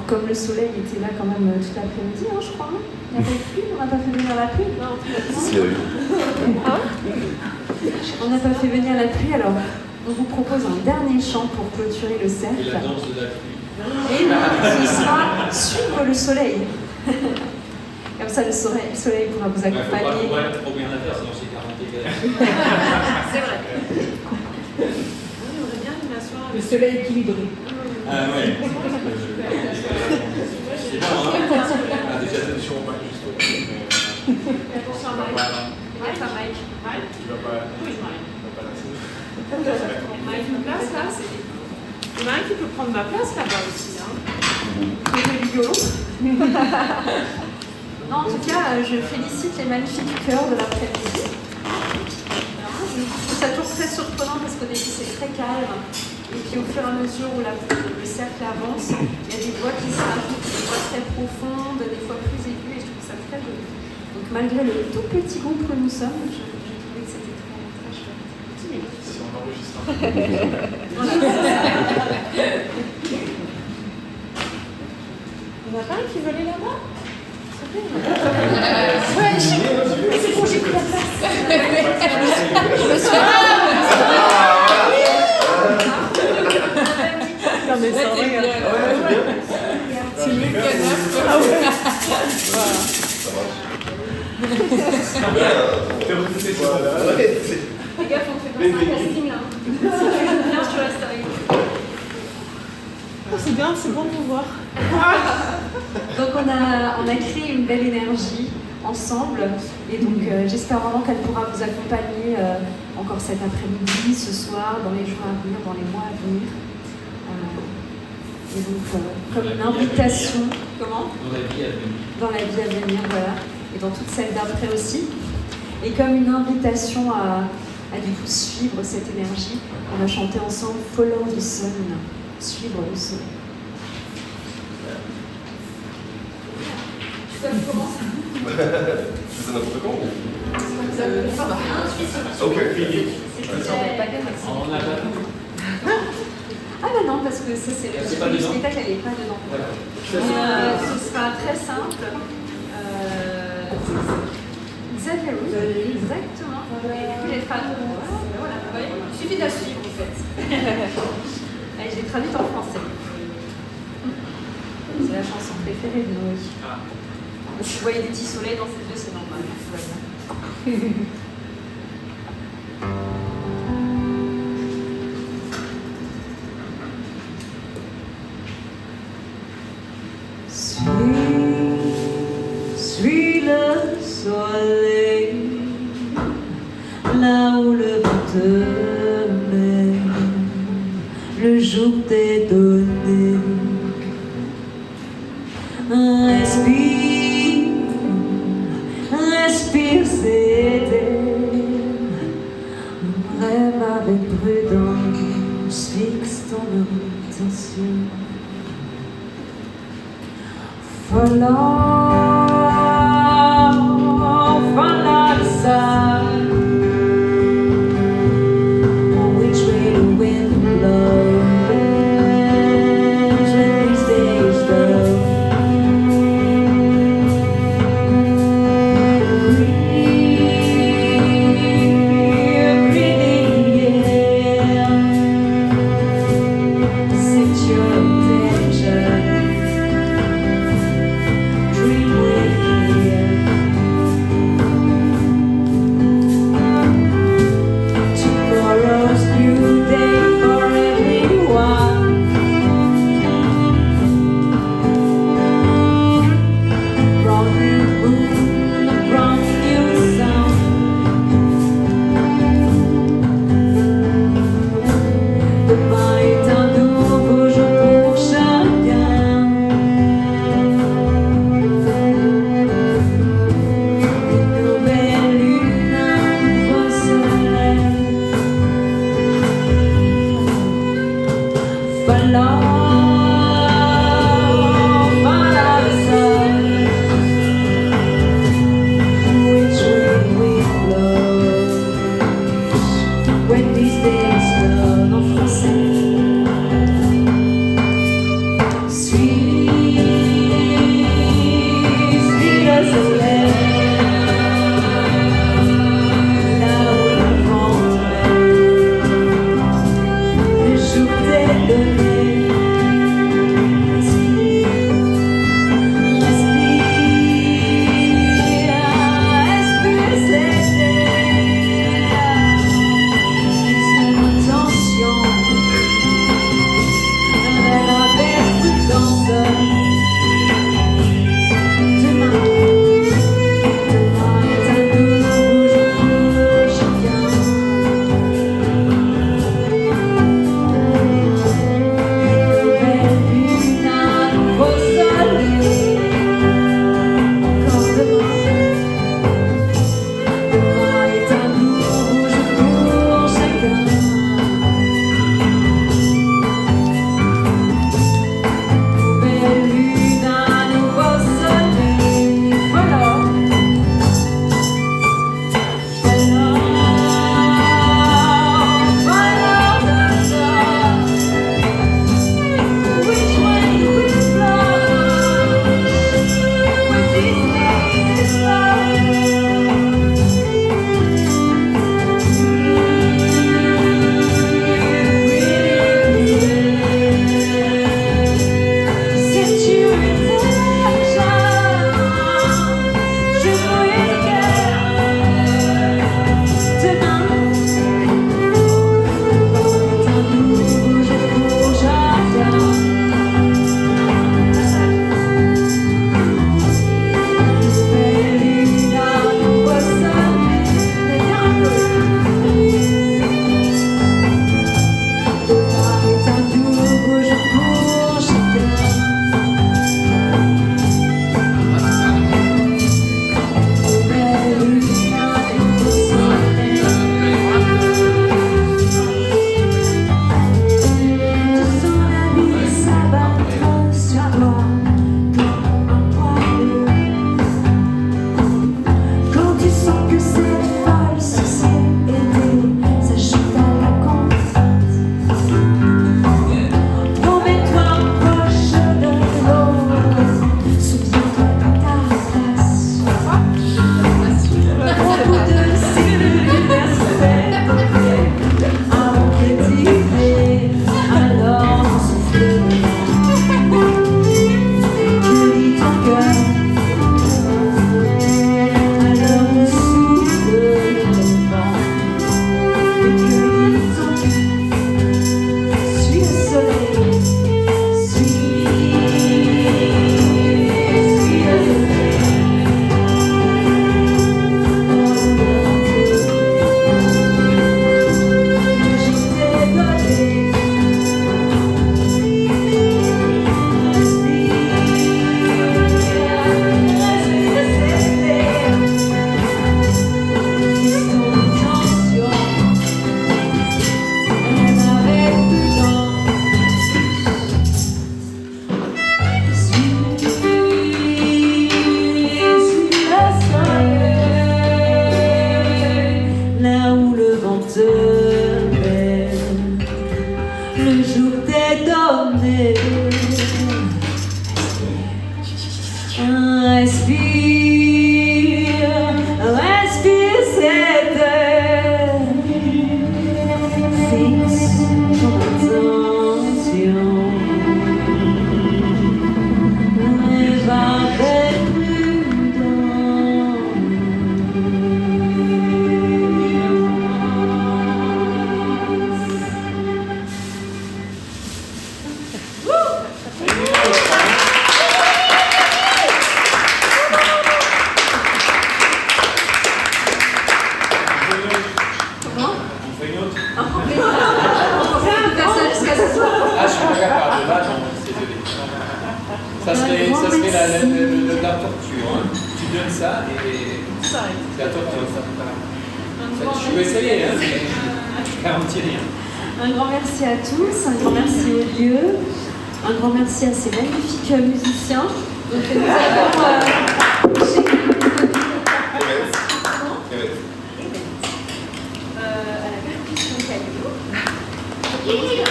Speaker 1: Alors comme le soleil était là quand même toute l'après-midi, hein, je crois, hein. Il n'y a pas eu de pluie, on n'a pas fait venir la pluie.
Speaker 2: Non,
Speaker 3: Si, oui.
Speaker 1: On n'a pas fait venir la pluie, alors on vous propose un dernier chant pour clôturer le
Speaker 6: Et
Speaker 1: cercle.
Speaker 6: la danse de la pluie.
Speaker 1: Et ce sera suivre le soleil. Comme ça, le soleil pourra vous
Speaker 6: Il ne faut
Speaker 1: accompagner.
Speaker 6: pas trop bien la faire, sinon c'est 40 degrés.
Speaker 2: c'est vrai. On aurait bien une nation
Speaker 4: Le soleil équilibré.
Speaker 6: Ah ouais. C'est bon, hein.
Speaker 3: Ah, déjà, attention au bac, juste au bac.
Speaker 2: Attention à Mike. Mike, à Mike. Mike.
Speaker 3: Tu vas pas.
Speaker 2: Oui, Mike.
Speaker 3: Tu vas pas la
Speaker 2: Mike, une place là. Il y en a un qui peut prendre ma place là-bas aussi. Hein.
Speaker 1: Du violon. Non, en tout cas, je félicite les magnifiques chœurs de l'après-midi. Alors, je trouve ça toujours très surprenant parce qu'au début c'est très calme. Et puis au fur et à mesure où le cercle avance, il y a des voix qui se rajoutent, des voix très profondes, des fois plus aiguës, et je trouve ça très joli. Donc malgré le tout petit groupe que nous sommes, je trouvais que c'était très, très chouette.
Speaker 3: Si on enregistre un
Speaker 2: Il n'y en a pas un qui veut aller là-bas?
Speaker 1: C'est bon, j'ai pris la place.
Speaker 2: Non, mais ça regarde.
Speaker 4: C'est mieux que neuf.
Speaker 3: T'es recruté, voilà. Ouais, c'est-
Speaker 1: Fais gaffe, on fait pas ça un casting là. Si tu veux bien, tu restes avec nous.
Speaker 2: C'est bien, c'est bon de vous voir.
Speaker 1: Donc on a créé une belle énergie ensemble et donc j'espère vraiment qu'elle pourra vous accompagner encore cet après-midi, ce soir, dans les jours à venir, dans les mois à venir. Et donc comme une invitation, comment ?
Speaker 6: Dans la vie à venir.
Speaker 1: Dans la vie à venir, voilà, et dans toute celle d'après aussi. Et comme une invitation à du coup suivre cette énergie, on va chanter ensemble Follow the Sun, suivre le soleil. Ça commence.
Speaker 3: Tu fais ça n'importe quand ou Ok.
Speaker 6: On a pas tout.
Speaker 1: Ah bah non, parce que ça c'est
Speaker 6: C'est pas
Speaker 1: le
Speaker 6: dedans.
Speaker 1: spectacle, elle n'est pas dedans.
Speaker 6: D'accord.
Speaker 1: Ce sera très simple. Xavier Roux, exactement. J'ai traduit. Voilà, vous voyez, il suffit de la suivre en fait. Allez, j'ai traduit en français. C'est la chanson préférée de Noé. Si vous voyez des petits soleils dans ses yeux, c'est normal. Tout va bien.
Speaker 5: Suis le soleil, là où le vent te mène, le jour t'est donné. Respire, respire, c'est rêve avec prudence, fixe ton intention. Follow the sun. Which way the wind blows when these days flow. Breathe in the air. Set your attention.
Speaker 1: grand
Speaker 6: ça serait
Speaker 1: merci.
Speaker 6: la torture. Hein. Tu donnes ça et
Speaker 2: Ça,
Speaker 6: c'est la torture.
Speaker 2: un grand
Speaker 6: Je peux essayer, hein, mais je garantis rien.
Speaker 1: Un grand merci à tous, un grand merci au lieu, un grand merci à ces magnifiques musiciens. Donc nous avons à la percussion Caillou,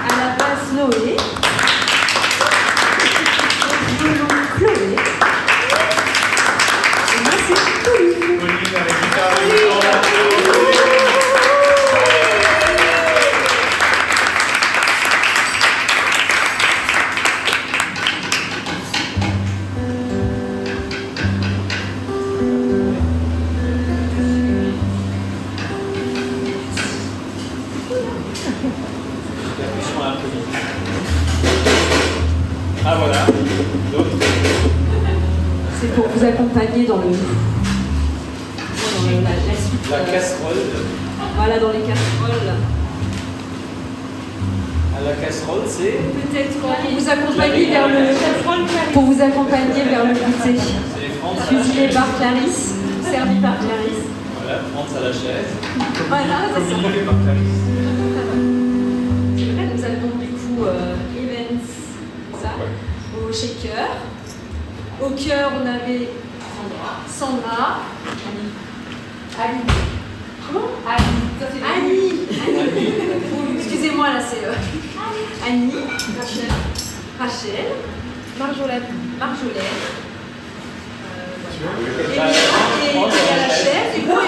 Speaker 1: à la basse Noé, au violon Chloé, et moi c'est Pauline.
Speaker 3: Pauline avec guitare et
Speaker 6: Percussion à l'applaudissement. Ah voilà. Donc,
Speaker 1: C'est pour vous accompagner dans le la suite.
Speaker 6: la casserole.
Speaker 1: Voilà, dans les casseroles.
Speaker 6: À la casserole, c'est
Speaker 1: Peut-être pour vous accompagner vers le goûter.
Speaker 6: c'est les Franz à la
Speaker 1: Cuisiné
Speaker 6: chaise.
Speaker 1: par Clarisse, servi par Clarisse.
Speaker 6: Voilà, Franz à la chaise.
Speaker 1: Voilà, c'est ça.
Speaker 3: Communiqué par Clarisse.
Speaker 1: C'est vrai, nous avons du coup Evans, ça, au shaker. Au cœur, on avait Sandra. Ali. Comment Annie. Excusez-moi, là, c'est Annie. Rachel. Marjolaine. Et à la chef. Et moi,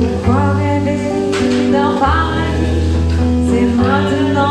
Speaker 1: pourquoi rêver d'un paradis? C'est maintenant.